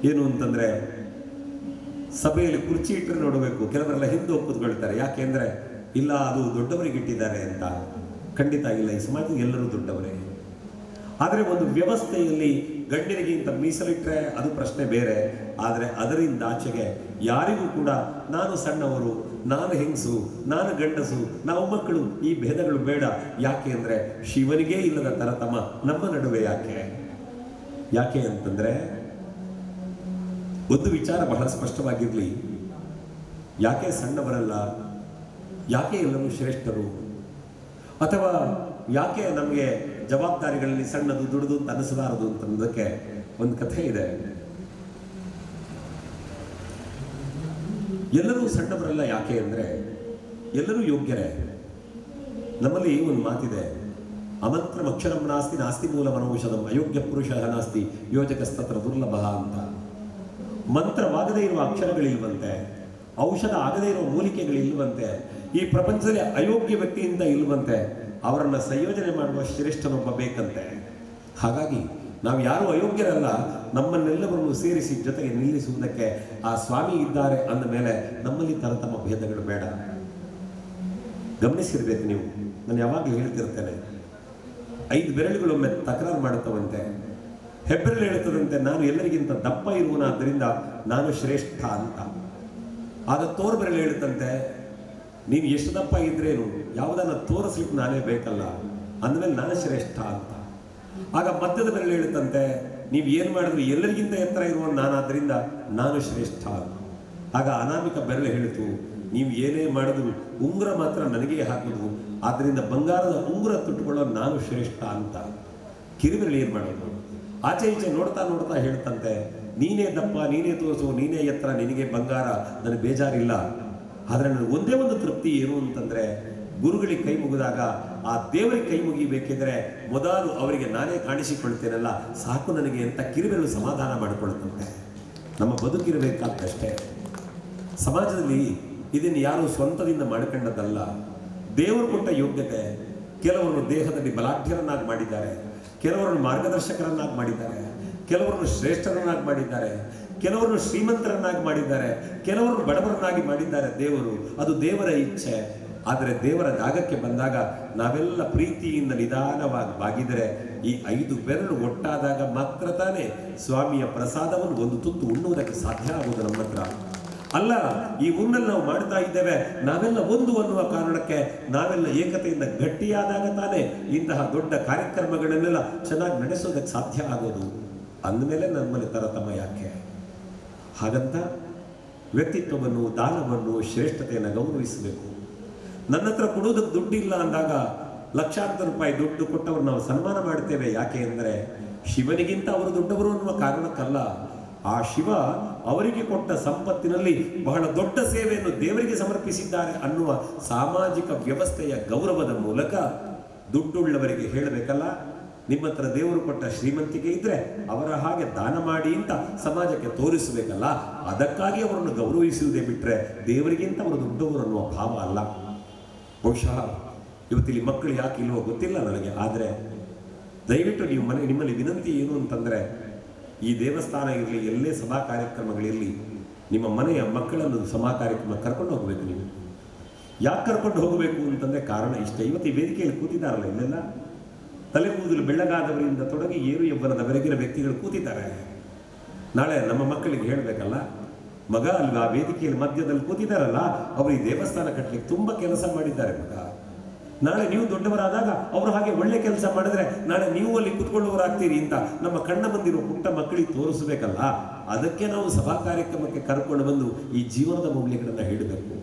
ಏನು ಅಂತಂದ್ರೆ, ಸಭೆಯಲ್ಲಿ ಕುರ್ಚಿ ಇಟ್ಟರೆ ನೋಡಬೇಕು, ಕೆಲವರೆಲ್ಲ ಹಿಂದೆ ಹೋಗಿ ಕೂತ್ಕೊಳ್ತಾರೆ. ಯಾಕೆಂದ್ರೆ ಇಲ್ಲ ಅದು ದೊಡ್ಡವರಿಗೆ ಇಟ್ಟಿದ್ದಾರೆ ಅಂತ. ಖಂಡಿತ ಇಲ್ಲ, ಈ ಸಮಾಜದಲ್ಲಿ ಎಲ್ಲರೂ ದೊಡ್ಡವರೇ. ಆದರೆ ಒಂದು ವ್ಯವಸ್ಥೆಯಲ್ಲಿ ಗಂಡನಿಗಿಂತ ಮೀಸಲಿಟ್ಟರೆ ಅದು ಪ್ರಶ್ನೆ ಬೇರೆ. ಆದರೆ ಅದರಿಂದ ಆಚೆಗೆ ಯಾರಿಗೂ ಕೂಡ ನಾನು ಸಣ್ಣವರು, ನಾನು ಹೆಂಗಸು, ನಾನು ಗಂಡಸು, ನಾವು ಮಕ್ಕಳು, ಈ ಭೇದಗಳು ಬೇಡ. ಯಾಕೆ ಅಂದರೆ ಶಿವನಿಗೇ ಇಲ್ಲದ ತರತಮ ನಮ್ಮ ನಡುವೆ ಯಾಕೆ? ಯಾಕೆ ಅಂತಂದ್ರೆ ಒಂದು ವಿಚಾರ ಬಹಳ ಸ್ಪಷ್ಟವಾಗಿರಲಿ. ಯಾಕೆ ಸಣ್ಣವರಲ್ಲ, ಯಾಕೆ ಎಲ್ಲರೂ ಶ್ರೇಷ್ಠರು, ಅಥವಾ ಯಾಕೆ ನಮಗೆ ಜವಾಬ್ದಾರಿಗಳಲ್ಲಿ ಸಣ್ಣದು ದುಡಿದು ಅಂತ ಅನಿಸಬಾರದು ಅಂತನ್ನೋದಕ್ಕೆ ಒಂದು ಕಥೆ ಇದೆ. ಎಲ್ಲರೂ ಸಣ್ಣವರಲ್ಲ ಯಾಕೆ ಅಂದರೆ ಎಲ್ಲರೂ ಯೋಗ್ಯರೇ. ನಮ್ಮಲ್ಲಿ ಒಂದು ಮಾತಿದೆ, ಅಮಂತ್ರಂ ಅಕ್ಷರಂ ನಾಸ್ತಿ ನಾಸ್ತಿ ಮೂಲ ಮನೌಷಧಂ ಅಯೋಗ್ಯ ಪುರುಷ ನಾಸ್ತಿ ಯೋಜಕಸ್ತತ್ರ ದುರ್ಲಭ ಅಂತ. ಮಂತ್ರವಾಗದೇ ಇರುವ ಅಕ್ಷರಗಳಿಲ್ವಂತೆ, ಔಷಧ ಆಗದೇ ಇರುವ ಮೂಲಿಕೆಗಳಿಲ್ವಂತೆ, ಈ ಪ್ರಪಂಚದಲ್ಲಿ ಅಯೋಗ್ಯ ವ್ಯಕ್ತಿಯಿಂದ ಇಲ್ವಂತೆ. ಅವರನ್ನು ಸಂಯೋಜನೆ ಮಾಡುವ ಶ್ರೇಷ್ಠನೊಬ್ಬ ಬೇಕಂತೆ. ಹಾಗಾಗಿ ನಾವು ಯಾರೂ ಅಯೋಗ್ಯರಲ್ಲ, ನಮ್ಮನ್ನೆಲ್ಲವರನ್ನು ಸೇರಿಸಿ ಜೊತೆಗೆ ನಿಲ್ಲಿಸುವುದಕ್ಕೆ ಆ ಸ್ವಾಮಿ ಇದ್ದಾರೆ ಅಂದ ಮೇಲೆ ನಮ್ಮಲ್ಲಿ ತರತಮ ಭೇದಗಳು ಬೇಡ. ಗಮನಿಸಿರ್ಬೇಕು ನೀವು, ನಾನು ಯಾವಾಗಲೂ ಹೇಳ್ತಿರ್ತೇನೆ, 5 ಬೆರಳುಗಳೊಮ್ಮೆ ತಕರಾರು ಮಾಡುತ್ತವಂತೆ. ಹೆಬ್ಬೆರಳು ಹೇಳುತ್ತದಂತೆ ನಾನು ಎಲ್ಲರಿಗಿಂತ ದಪ್ಪ ಇರುವನಾದ್ದರಿಂದ ನಾನು ಶ್ರೇಷ್ಠ ಅಂತ. ಆಗ ತೋರು ಬೆರಳು ಹೇಳುತ್ತಂತೆ ನೀನು ಎಷ್ಟು ದಪ್ಪ ಇದ್ರೇನು, ಯಾವುದನ್ನು ತೋರಿಸ್ಲಿಕ್ಕೆ ನಾನೇ ಬೇಕಲ್ಲ, ಅಂದಮೇಲೆ ನಾನು ಶ್ರೇಷ್ಠ ಅಂತ. ಆಗ ಮಧ್ಯದ ಬೆರಳು ಹೇಳುತ್ತಂತೆ ನೀವು ಏನು ಮಾಡಿದ್ರು ಎಲ್ಲರಿಗಿಂತ ಎತ್ತರ ಇರುವ ನಾನಾದ್ರಿಂದ ನಾನು ಶ್ರೇಷ್ಠ. ಆಗ ಅನಾಮಿಕ ಬೆರಳು ಹೇಳಿತು ನೀವು ಏನೇ ಮಾಡಿದ್ರು ಉಂಗುರ ಮಾತ್ರ ನನಗೇ ಹಾಕುದು, ಆದ್ದರಿಂದ ಬಂಗಾರದ ಉಂಗುರ ತುಟ್ಟುಕೊಳ್ಳೋ ನಾನು ಶ್ರೇಷ್ಠ ಅಂತ. ಕಿರಿಬೆರಳು ಏನು ಮಾಡೋದು, ಆಚೆ ಈಚೆ ನೋಡ್ತಾ ನೋಡ್ತಾ ಹೇಳ್ತಂತೆ ನೀನೇ ದಪ್ಪ, ನೀನೇ ತೋರಿಸು, ನೀನೇ ಎತ್ತರ, ನಿನಗೆ ಬಂಗಾರ, ನನಗೆ ಬೇಜಾರಿಲ್ಲ. ಆದರೆ ನನಗೆ ಒಂದೇ ಒಂದು ತೃಪ್ತಿ ಏನು ಅಂತಂದ್ರೆ, ಗುರುಗಳಿಗೆ ಕೈ ಮುಗಿದಾಗ ಆ ದೇವರಿಗೆ ಕೈ ಮುಗಿಬೇಕಿದ್ರೆ ಮೊದಲು ಅವರಿಗೆ ನಾನೇ ಕಾಣಿಸಿಕೊಳ್ತೇನಲ್ಲ ಸಾಕು ನನಗೆ ಅಂತ ಕಿರಿಬೆರಳು ಸಮಾಧಾನ ಮಾಡಿಕೊಳ್ಳುತ್ತಂತೆ. ನಮ್ಮ ಬದುಕಿರಬೇಕಾದಷ್ಟೇ. ಸಮಾಜದಲ್ಲಿ ಇದನ್ನು ಯಾರು ಸ್ವಂತದಿಂದ ಮಾಡಿಕೊಂಡದ್ದಲ್ಲ, ದೇವರು ಕೊಟ್ಟ ಯೋಗ್ಯತೆ. ಕೆಲವರನ್ನು ದೇಹದಲ್ಲಿ ಬಲಾಢ್ಯರನ್ನಾಗಿ ಮಾಡಿದ್ದಾರೆ, ಕೆಲವರನ್ನು ಮಾರ್ಗದರ್ಶಕರನ್ನಾಗಿ ಮಾಡಿದ್ದಾರೆ, ಕೆಲವರನ್ನು ಶ್ರೇಷ್ಠರನ್ನಾಗಿ ಮಾಡಿದ್ದಾರೆ, ಕೆಲವರನ್ನು ಶ್ರೀಮಂತರನ್ನಾಗಿ ಮಾಡಿದ್ದಾರೆ, ಕೆಲವರನ್ನು ಬಡವರನ್ನಾಗಿ ಮಾಡಿದ್ದಾರೆ ದೇವರು. ಅದು ದೇವರ ಇಚ್ಛೆ. ಆದರೆ ದೇವರ ಜಾಗಕ್ಕೆ ಬಂದಾಗ ನಾವೆಲ್ಲ ಪ್ರೀತಿಯಿಂದ ನಿಧಾನವಾಗಿ ಬಾಗಿದರೆ ಈ 5 ಬೆರಳು ಒಟ್ಟಾದಾಗ ಮಾತ್ರ ತಾನೇ ಸ್ವಾಮಿಯ ಪ್ರಸಾದವನ್ನು ಒಂದು ತುತ್ತು ಉಣ್ಣುವುದಕ್ಕೆ ಸಾಧ್ಯ ಆಗುವುದು ನಮ್ಮ ಹತ್ರ. ಅಲ್ಲ, ಈ ಉಣ್ಣಲ್ಲಿ ನಾವು ಮಾಡ್ತಾ ಇದ್ದೇವೆ ನಾವೆಲ್ಲ ಒಂದು ಅನ್ನುವ ಕಾರಣಕ್ಕೆ ನಾವೆಲ್ಲ ಏಕತೆಯಿಂದ ಗಟ್ಟಿಯಾದಾಗ ತಾನೇ ಇಂತಹ ದೊಡ್ಡ ಕಾರ್ಯಕ್ರಮಗಳನ್ನೆಲ್ಲ ಚೆನ್ನಾಗಿ ನಡೆಸೋದಕ್ಕೆ ಸಾಧ್ಯ ಆಗೋದು. ಅಂದಮೇಲೆ ನಮ್ಮಲ್ಲಿ ತರತಮ ಯಾಕೆ? ಹಾಗಂತ ವ್ಯಕ್ತಿತ್ವವನ್ನು, ದಾನವನ್ನು, ಶ್ರೇಷ್ಠತೆಯನ್ನು ಗೌರವಿಸಬೇಕು. ನನ್ನ ಹತ್ರ ಕೊಡೋದಕ್ಕೆ ದುಡ್ಡಿಲ್ಲ ಅಂದಾಗ ಲಕ್ಷಾಂತರ ರೂಪಾಯಿ ದುಡ್ಡು ಕೊಟ್ಟವರು ನಾವು ಸನ್ಮಾನ ಮಾಡ್ತೇವೆ. ಯಾಕೆ ಅಂದರೆ ಶಿವನಿಗಿಂತ ಅವರು ದೊಡ್ಡವರು ಅನ್ನುವ ಕಾರಣಕ್ಕಲ್ಲ. ಆ ಶಿವ ಅವರಿಗೆ ಕೊಟ್ಟ ಸಂಪತ್ತಿನಲ್ಲಿ ಬಹಳ ದೊಡ್ಡ ಸೇವೆಯನ್ನು ದೇವರಿಗೆ ಸಮರ್ಪಿಸಿದ್ದಾರೆ ಅನ್ನುವ ಸಾಮಾಜಿಕ ವ್ಯವಸ್ಥೆಯ ಗೌರವದ ಮೂಲಕ ದುಡ್ಡುಳ್ಳವರಿಗೆ ಹೇಳಬೇಕಲ್ಲ, ನಿಮ್ಮ ಹತ್ರ ದೇವರು ಕೊಟ್ಟ ಶ್ರೀಮಂತಿಕೆ ಇದ್ರೆ ಅವರ ಹಾಗೆ ದಾನ ಮಾಡಿ ಅಂತ ಸಮಾಜಕ್ಕೆ ತೋರಿಸಬೇಕಲ್ಲ. ಅದಕ್ಕಾಗಿ ಅವರನ್ನು ಗೌರವಿಸುವುದೇ ಬಿಟ್ಟರೆ ದೇವರಿಗಿಂತ ಅವರು ದೊಡ್ಡವರು ಅನ್ನುವ ಭಾವ ಅಲ್ಲ. ಬಹುಶಃ ಇವತ್ತಿಲ್ಲಿ ಮಕ್ಕಳು ಯಾಕೆ ಇಲ್ವೋ ಗೊತ್ತಿಲ್ಲ ನನಗೆ. ಆದರೆ ದಯವಿಟ್ಟು ನೀವು ನಿಮ್ಮಲ್ಲಿ ವಿನಂತಿ ಏನು ಅಂತಂದರೆ, ಈ ದೇವಸ್ಥಾನ ಇರಲಿ, ಎಲ್ಲೇ ಸಭಾ ಕಾರ್ಯಕ್ರಮಗಳಿರಲಿ, ನಿಮ್ಮ ಮನೆಯ ಮಕ್ಕಳನ್ನು ಸಭಾ ಕಾರ್ಯಕ್ರಮ ಕರ್ಕೊಂಡು ಹೋಗಬೇಕು. ನೀವು ಯಾಕೆ ಕರ್ಕೊಂಡು ಹೋಗಬೇಕು ಅಂತಂದರೆ ಕಾರಣ ಇಷ್ಟೇ. ಇವತ್ತು ಈ ವೇದಿಕೆಯಲ್ಲಿ ಕೂತಿದ್ದಾರಲ್ಲ, ಇಲ್ಲೆಲ್ಲ ತಲೆ ಕೂದಲು ಬೆಳ್ಳಗಾದವರಿಂದ ತೊಡಗಿ ಏರು ಯೌವನದವರೆಗಿನ ವ್ಯಕ್ತಿಗಳು ಕೂತಿದ್ದಾರೆ. ನಾಳೆ ನಮ್ಮ ಮಕ್ಕಳಿಗೆ ಹೇಳಬೇಕಲ್ಲ, ಮಗ ಅಲ್ಲಿ ಆ ವೇದಿಕೆಯಲ್ಲಿ ಮಧ್ಯದಲ್ಲಿ ಕೂತಿದ್ದಾರಲ್ಲ, ಅವರು ಈ ದೇವಸ್ಥಾನ ಕಟ್ಟಲಿಕ್ಕೆ ತುಂಬ ಕೆಲಸ ಮಾಡಿದ್ದಾರೆ ಮಗ. ನಾಳೆ ನೀವು ದೊಡ್ಡವರಾದಾಗ ಅವರು ಹಾಗೆ ಒಳ್ಳೆ ಕೆಲಸ ಮಾಡಿದ್ರೆ ನಾಳೆ ನೀವು ಅಲ್ಲಿ ಕೂತ್ಕೊಳ್ಳುವರಾಗ್ತೀರಿ ಅಂತ ನಮ್ಮ ಕಣ್ಣ ಬಂದಿರೋ ಪುಟ್ಟ ಮಕ್ಕಳಿಗೆ ತೋರಿಸಬೇಕಲ್ಲ. ಅದಕ್ಕೆ ನಾವು ಸಭಾ ಕಾರ್ಯಕ್ರಮಕ್ಕೆ ಕರ್ಕೊಂಡು ಬಂದು ಈ ಜೀವನದ ಮೌಲ್ಯಗಳನ್ನು ಹೇಳಬೇಕು.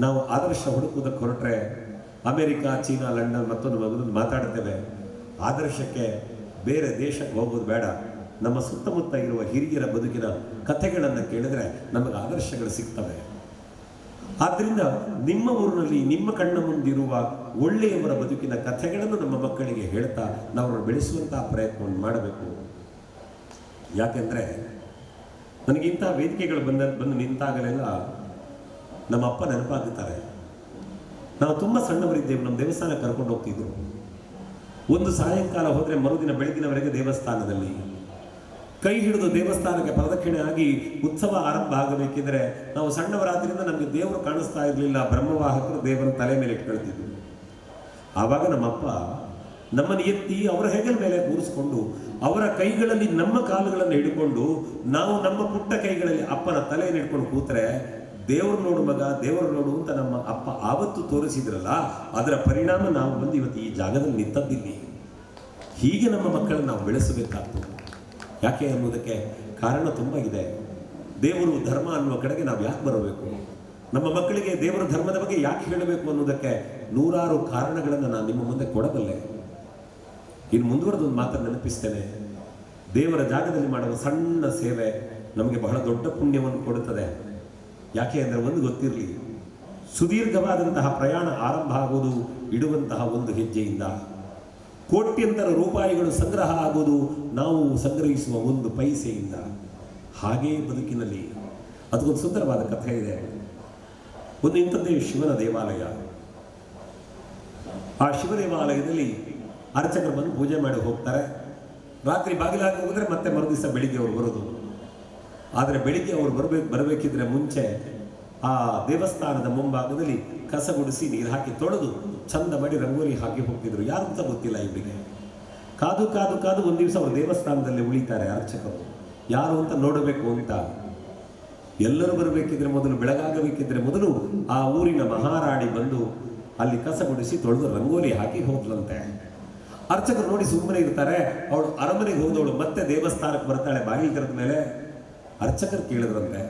ನಾವು ಆದರ್ಶ ಹುಡುಕುವುದಕ್ಕೆ ಹೊರಟ್ರೆ ಅಮೆರಿಕ, ಚೀನಾ, ಲಂಡನ್ ಮತ್ತೊಂದು ಮಾತಾಡ್ತೇವೆ. ಆದರ್ಶಕ್ಕೆ ಬೇರೆ ದೇಶಕ್ಕೆ ಹೋಗೋದು ಬೇಡ. ನಮ್ಮ ಸುತ್ತಮುತ್ತ ಇರುವ ಹಿರಿಯರ ಬದುಕಿನ ಕಥೆಗಳನ್ನು ಕೇಳಿದ್ರೆ ನಮಗೆ ಆದರ್ಶಗಳು ಸಿಗ್ತವೆ. ಆದ್ದರಿಂದ ನಿಮ್ಮ ಊರಿನಲ್ಲಿ ನಿಮ್ಮ ಕಣ್ಣ ಮುಂದಿರುವ ಒಳ್ಳೆಯವರ ಬದುಕಿನ ಕಥೆಗಳನ್ನು ನಮ್ಮ ಮಕ್ಕಳಿಗೆ ಹೇಳ್ತಾ ನಾವು ಬೆಳೆಸುವಂತಹ ಪ್ರಯತ್ನವನ್ನು ಮಾಡಬೇಕು. ಯಾಕೆಂದರೆ ನನಗಿಂಥ ವೇದಿಕೆಗಳು ಬಂದು ನಿಂತಾಗಲೆಲ್ಲ ನಮ್ಮ ಅಪ್ಪ ನೆನಪಾಗುತ್ತಾರೆ. ನಾವು ತುಂಬ ಸಣ್ಣವರಿದ್ದೇವೆ, ನಮ್ಮ ದೇವಸ್ಥಾನ ಕರ್ಕೊಂಡು ಹೋಗ್ತಿದ್ರು. ಒಂದು ಸಾಯಂಕಾಲ ಹೋದರೆ ಮರುದಿನ ಬೆಳಗಿನವರೆಗೆ ದೇವಸ್ಥಾನದಲ್ಲಿ ಕೈ ಹಿಡಿದು ದೇವಸ್ಥಾನಕ್ಕೆ ಪ್ರದಕ್ಷಿಣೆ ಆಗಿ ಉತ್ಸವ ಆರಂಭ ಆಗಬೇಕಿದ್ರೆ ನಾವು ಸಣ್ಣವರಾದ್ರಿಂದ ನಮಗೆ ದೇವರು ಕಾಣಿಸ್ತಾ ಇರಲಿಲ್ಲ. ಬ್ರಹ್ಮವಾಹಕರು ದೇವರ ತಲೆ ಮೇಲೆ ಇಟ್ಕೊಳ್ತಿದ್ರು. ಆವಾಗ ನಮ್ಮಪ್ಪ ನಮ್ಮನ್ನು ಎತ್ತಿ ಅವರ ಹೆಗಲ ಮೇಲೆ ಕೂರಿಸ್ಕೊಂಡು ಅವರ ಕೈಗಳಲ್ಲಿ ನಮ್ಮ ಕಾಲುಗಳನ್ನು ಹಿಡ್ಕೊಂಡು ನಾವು ನಮ್ಮ ಪುಟ್ಟ ಕೈಗಳಲ್ಲಿ ಅಪ್ಪನ ತಲೆಯನ್ನು ಹಿಡ್ಕೊಂಡು ಕೂತ್ರೆ ದೇವರು ನೋಡು ಮಗ, ದೇವರು ನೋಡು ಅಂತ ನಮ್ಮ ಅಪ್ಪ ಆವತ್ತು ತೋರಿಸಿದ್ರಲ್ಲ, ಅದರ ಪರಿಣಾಮ ನಾವು ಬಂದು ಇವತ್ತು ಈ ಜಾಗದಲ್ಲಿ ನಿಂತದ್ದಿಲ್ಲಿ. ಹೀಗೆ ನಮ್ಮ ಮಕ್ಕಳನ್ನು ನಾವು ಬೆಳೆಸಬೇಕಾಗ್ತದೆ. ಯಾಕೆ ಅನ್ನೋದಕ್ಕೆ ಕಾರಣ ತುಂಬ ಇದೆ. ದೇವರು ಧರ್ಮ ಅನ್ನುವ ಕಡೆಗೆ ನಾವು ಯಾಕೆ ಬರಬೇಕು, ನಮ್ಮ ಮಕ್ಕಳಿಗೆ ದೇವರ ಧರ್ಮದ ಬಗ್ಗೆ ಯಾಕೆ ಹೇಳಬೇಕು ಅನ್ನೋದಕ್ಕೆ ನೂರಾರು ಕಾರಣಗಳನ್ನು ನಾನು ನಿಮ್ಮ ಮುಂದೆ ಕೊಡಬಲ್ಲೆ. ಇನ್ನು ಮುಂದುವರೆದೊಂದು ಮಾತನ್ನು ನೆನಪಿಸ್ತೇನೆ. ದೇವರ ಜಾಗದಲ್ಲಿ ಮಾಡುವ ಸಣ್ಣ ಸೇವೆ ನಮಗೆ ಬಹಳ ದೊಡ್ಡ ಪುಣ್ಯವನ್ನು ಕೊಡುತ್ತದೆ. ಯಾಕೆ ಅಂದರೆ ಒಂದು ಗೊತ್ತಿರಲಿ, ಸುದೀರ್ಘವಾದಂತಹ ಪ್ರಯಾಣ ಆರಂಭ ಆಗುವುದು ಇಡುವಂತಹ ಒಂದು ಹೆಜ್ಜೆಯಿಂದ. ಕೋಟ್ಯಂತರ ರೂಪಾಯಿಗಳು ಸಂಗ್ರಹ ಆಗುವುದು ನಾವು ಸಂಗ್ರಹಿಸುವ ಒಂದು ಪೈಸೆಯಿಂದ. ಹಾಗೇ ಬದುಕಿನಲ್ಲಿ ಅದಕ್ಕೊಂದು ಸುಂದರವಾದ ಕಥೆ ಇದೆ. ಒಂದು ಇಂಥದ್ದೇ ಶಿವನ ದೇವಾಲಯ. ಆ ಶಿವ ದೇವಾಲಯದಲ್ಲಿ ಅರ್ಚಕರು ಬಂದು ಪೂಜೆ ಮಾಡಿ ಹೋಗ್ತಾರೆ. ರಾತ್ರಿ ಬಾಗಿಲಾಗಿ ಹೋಗಿದ್ರೆ ಮತ್ತೆ ಮರುದಿವಸ ಬೆಳಿಗ್ಗೆ ಅವರು ಬರೋದು. ಆದರೆ ಬೆಳಿಗ್ಗೆ ಅವರು ಬರಬೇಕಿದ್ರೆ ಮುಂಚೆ ಆ ದೇವಸ್ಥಾನದ ಮುಂಭಾಗದಲ್ಲಿ ಕಸ ಗುಡಿಸಿ ನೀರು ಹಾಕಿ ತೊಳೆದು ಚಂದ ಮಾಡಿ ರಂಗೋಲಿ ಹಾಕಿ ಹೋಗ್ತಿದ್ರು. ಯಾರು ಅಂತ ಗೊತ್ತಿಲ್ಲ ಇವರಿಗೆ. ಕಾದು ಕಾದು ಕಾದು ಒಂದು ದಿವಸ ಅವರು ದೇವಸ್ಥಾನದಲ್ಲಿ ಉಳಿತಾರೆ ಅರ್ಚಕರು. ಯಾರು ಅಂತ ನೋಡಬೇಕು ಅಂತ. ಎಲ್ಲರೂ ಬರಬೇಕಿದ್ರೆ ಮೊದಲು, ಬೆಳಗಾಗಬೇಕಿದ್ರೆ ಮೊದಲು ಆ ಊರಿನ ಮಹಾರಾಣಿ ಬಂದು ಅಲ್ಲಿ ಕಸ ಗುಡಿಸಿ ತೊಳೆದು ರಂಗೋಲಿ ಹಾಕಿ ಹೋದ್ಲಂತೆ. ಅರ್ಚಕರು ನೋಡಿ ಸುಮ್ಮನೆ ಇರ್ತಾರೆ. ಅವಳು ಅರಮನೆಗೆ ಹೋದವಳು ಮತ್ತೆ ದೇವಸ್ಥಾನಕ್ಕೆ ಬರ್ತಾಳೆ. ಬಾಗಿಲು ತೆರೆದ ಮೇಲೆ ಅರ್ಚಕರು ಕೇಳಿದ್ರಂತೆ,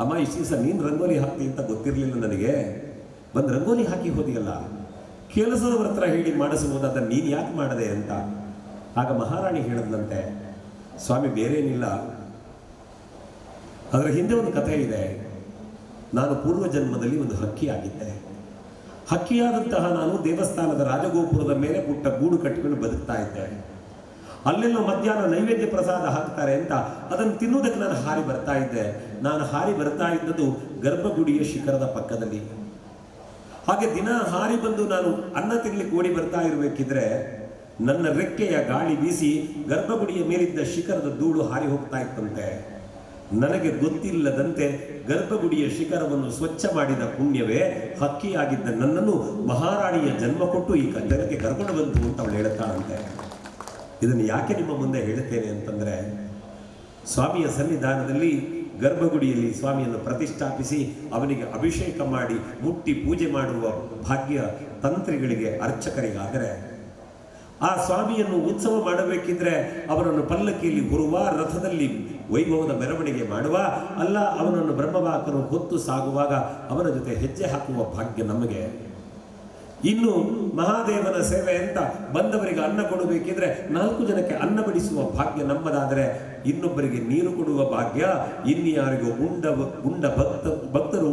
ಅಮ್ಮ ಇಷ್ಟು ದಿವಸ ನೀನು ರಂಗೋಲಿ ಹಾಕ್ತಿ ಅಂತ ಗೊತ್ತಿರಲಿಲ್ಲ ನನಗೆ, ಬಂದು ರಂಗೋಲಿ ಹಾಕಿ ಹೋದಿಯಲ್ಲ, ಕೆಲಸದವ್ರ ಹತ್ರ ಹೇಳಿ ಮಾಡಿಸಬಹುದಾದ ನೀನು ಯಾಕೆ ಮಾಡದೆ ಅಂತ. ಆಗ ಮಹಾರಾಣಿ ಹೇಳಿದ್ಲಂತೆ, ಸ್ವಾಮಿ ಬೇರೇನಿಲ್ಲ, ಅದರ ಹಿಂದೆ ಒಂದು ಕಥೆ ಇದೆ. ನಾನು ಪೂರ್ವ ಜನ್ಮದಲ್ಲಿ ಒಂದು ಹಕ್ಕಿ ಆಗಿದ್ದೆ. ಹಕ್ಕಿಯಾದಂತಹ ನಾನು ದೇವಸ್ಥಾನದ ರಾಜಗೋಪುರದ ಮೇಲೆ ಪುಟ್ಟ ಗೂಡು ಕಟ್ಟಿಕೊಂಡು ಬದುಕ್ತಾ ಇದ್ದೆ. ಅಲ್ಲೆಲ್ಲೋ ಮಧ್ಯಾಹ್ನ ನೈವೇದ್ಯ ಪ್ರಸಾದ ಹಾಕ್ತಾರೆ ಅಂತ ಅದನ್ನು ತಿನ್ನುವುದಕ್ಕೆ ನಾನು ಹಾರಿ ಬರ್ತಾ ಇದ್ದೆ. ನಾನು ಹಾರಿ ಬರ್ತಾ ಇದ್ದದ್ದು ಗರ್ಭಗುಡಿಯ ಶಿಖರದ ಪಕ್ಕದಲ್ಲಿ. ಹಾಗೆ ದಿನ ಹಾರಿ ಬಂದು ನಾನು ಅನ್ನ ತಿನ್ಲಿಕ್ಕೆ ಓಡಿ ಬರ್ತಾ ಇರಬೇಕಿದ್ರೆ ನನ್ನ ರೆಕ್ಕೆಯ ಗಾಳಿ ಬೀಸಿ ಗರ್ಭಗುಡಿಯ ಮೇಲಿದ್ದ ಶಿಖರದ ಧೂಳು ಹಾರಿ ಹೋಗ್ತಾ ಇತ್ತಂತೆ. ನನಗೆ ಗೊತ್ತಿಲ್ಲದಂತೆ ಗರ್ಭಗುಡಿಯ ಶಿಖರವನ್ನು ಸ್ವಚ್ಛ ಮಾಡಿದ ಪುಣ್ಯವೇ ಹಕ್ಕಿಯಾಗಿದ್ದ ನನ್ನನ್ನು ಮಹಾರಾಣಿಯ ಜನ್ಮ ಕೊಟ್ಟು ಈ ಜನಕ್ಕೆ ಕರ್ಕೊಂಡು ಬಂತು ಅಂತ ಅವಳು ಹೇಳ್ತಾಳಂತೆ. ಇದನ್ನು ಯಾಕೆ ನಿಮ್ಮ ಮುಂದೆ ಹೇಳುತ್ತೇನೆ ಅಂತಂದರೆ, ಸ್ವಾಮಿಯ ಸನ್ನಿಧಾನದಲ್ಲಿ ಗರ್ಭಗುಡಿಯಲ್ಲಿ ಸ್ವಾಮಿಯನ್ನು ಪ್ರತಿಷ್ಠಾಪಿಸಿ ಅವನಿಗೆ ಅಭಿಷೇಕ ಮಾಡಿ ಮುಟ್ಟಿ ಪೂಜೆ ಮಾಡುವ ಭಾಗ್ಯ ತಂತ್ರಿಗಳಿಗೆ, ಅರ್ಚಕರಿಗಾದರೆ ಆ ಸ್ವಾಮಿಯನ್ನು ಉತ್ಸವ ಮಾಡಬೇಕಿದ್ರೆ ಅವನನ್ನು ಪಲ್ಲಕ್ಕಿಯಲ್ಲಿ ಹೊರುವ, ರಥದಲ್ಲಿ ವೈಭವದ ಮೆರವಣಿಗೆ ಮಾಡುವ, ಅಲ್ಲ ಅವನನ್ನು ಬ್ರಹ್ಮವಾಕನು ಹೊತ್ತು ಸಾಗುವಾಗ ಅವನ ಜೊತೆ ಹೆಜ್ಜೆ ಹಾಕುವ ಭಾಗ್ಯ ನಮಗೆ. ಇನ್ನು ಮಹಾದೇವನ ಸೇವೆ ಅಂತ ಬಂದವರಿಗೆ ಅನ್ನ ಕೊಡಬೇಕಿದ್ರೆ 4 ಜನಕ್ಕೆ ಅನ್ನ ಬಡಿಸುವ ಭಾಗ್ಯ ನಮ್ಮದಾದರೆ, ಇನ್ನೊಬ್ಬರಿಗೆ ನೀರು ಕೊಡುವ ಭಾಗ್ಯ ಇನ್ಯಾರಿಗೂ ಉಂಡ ಭಕ್ತರು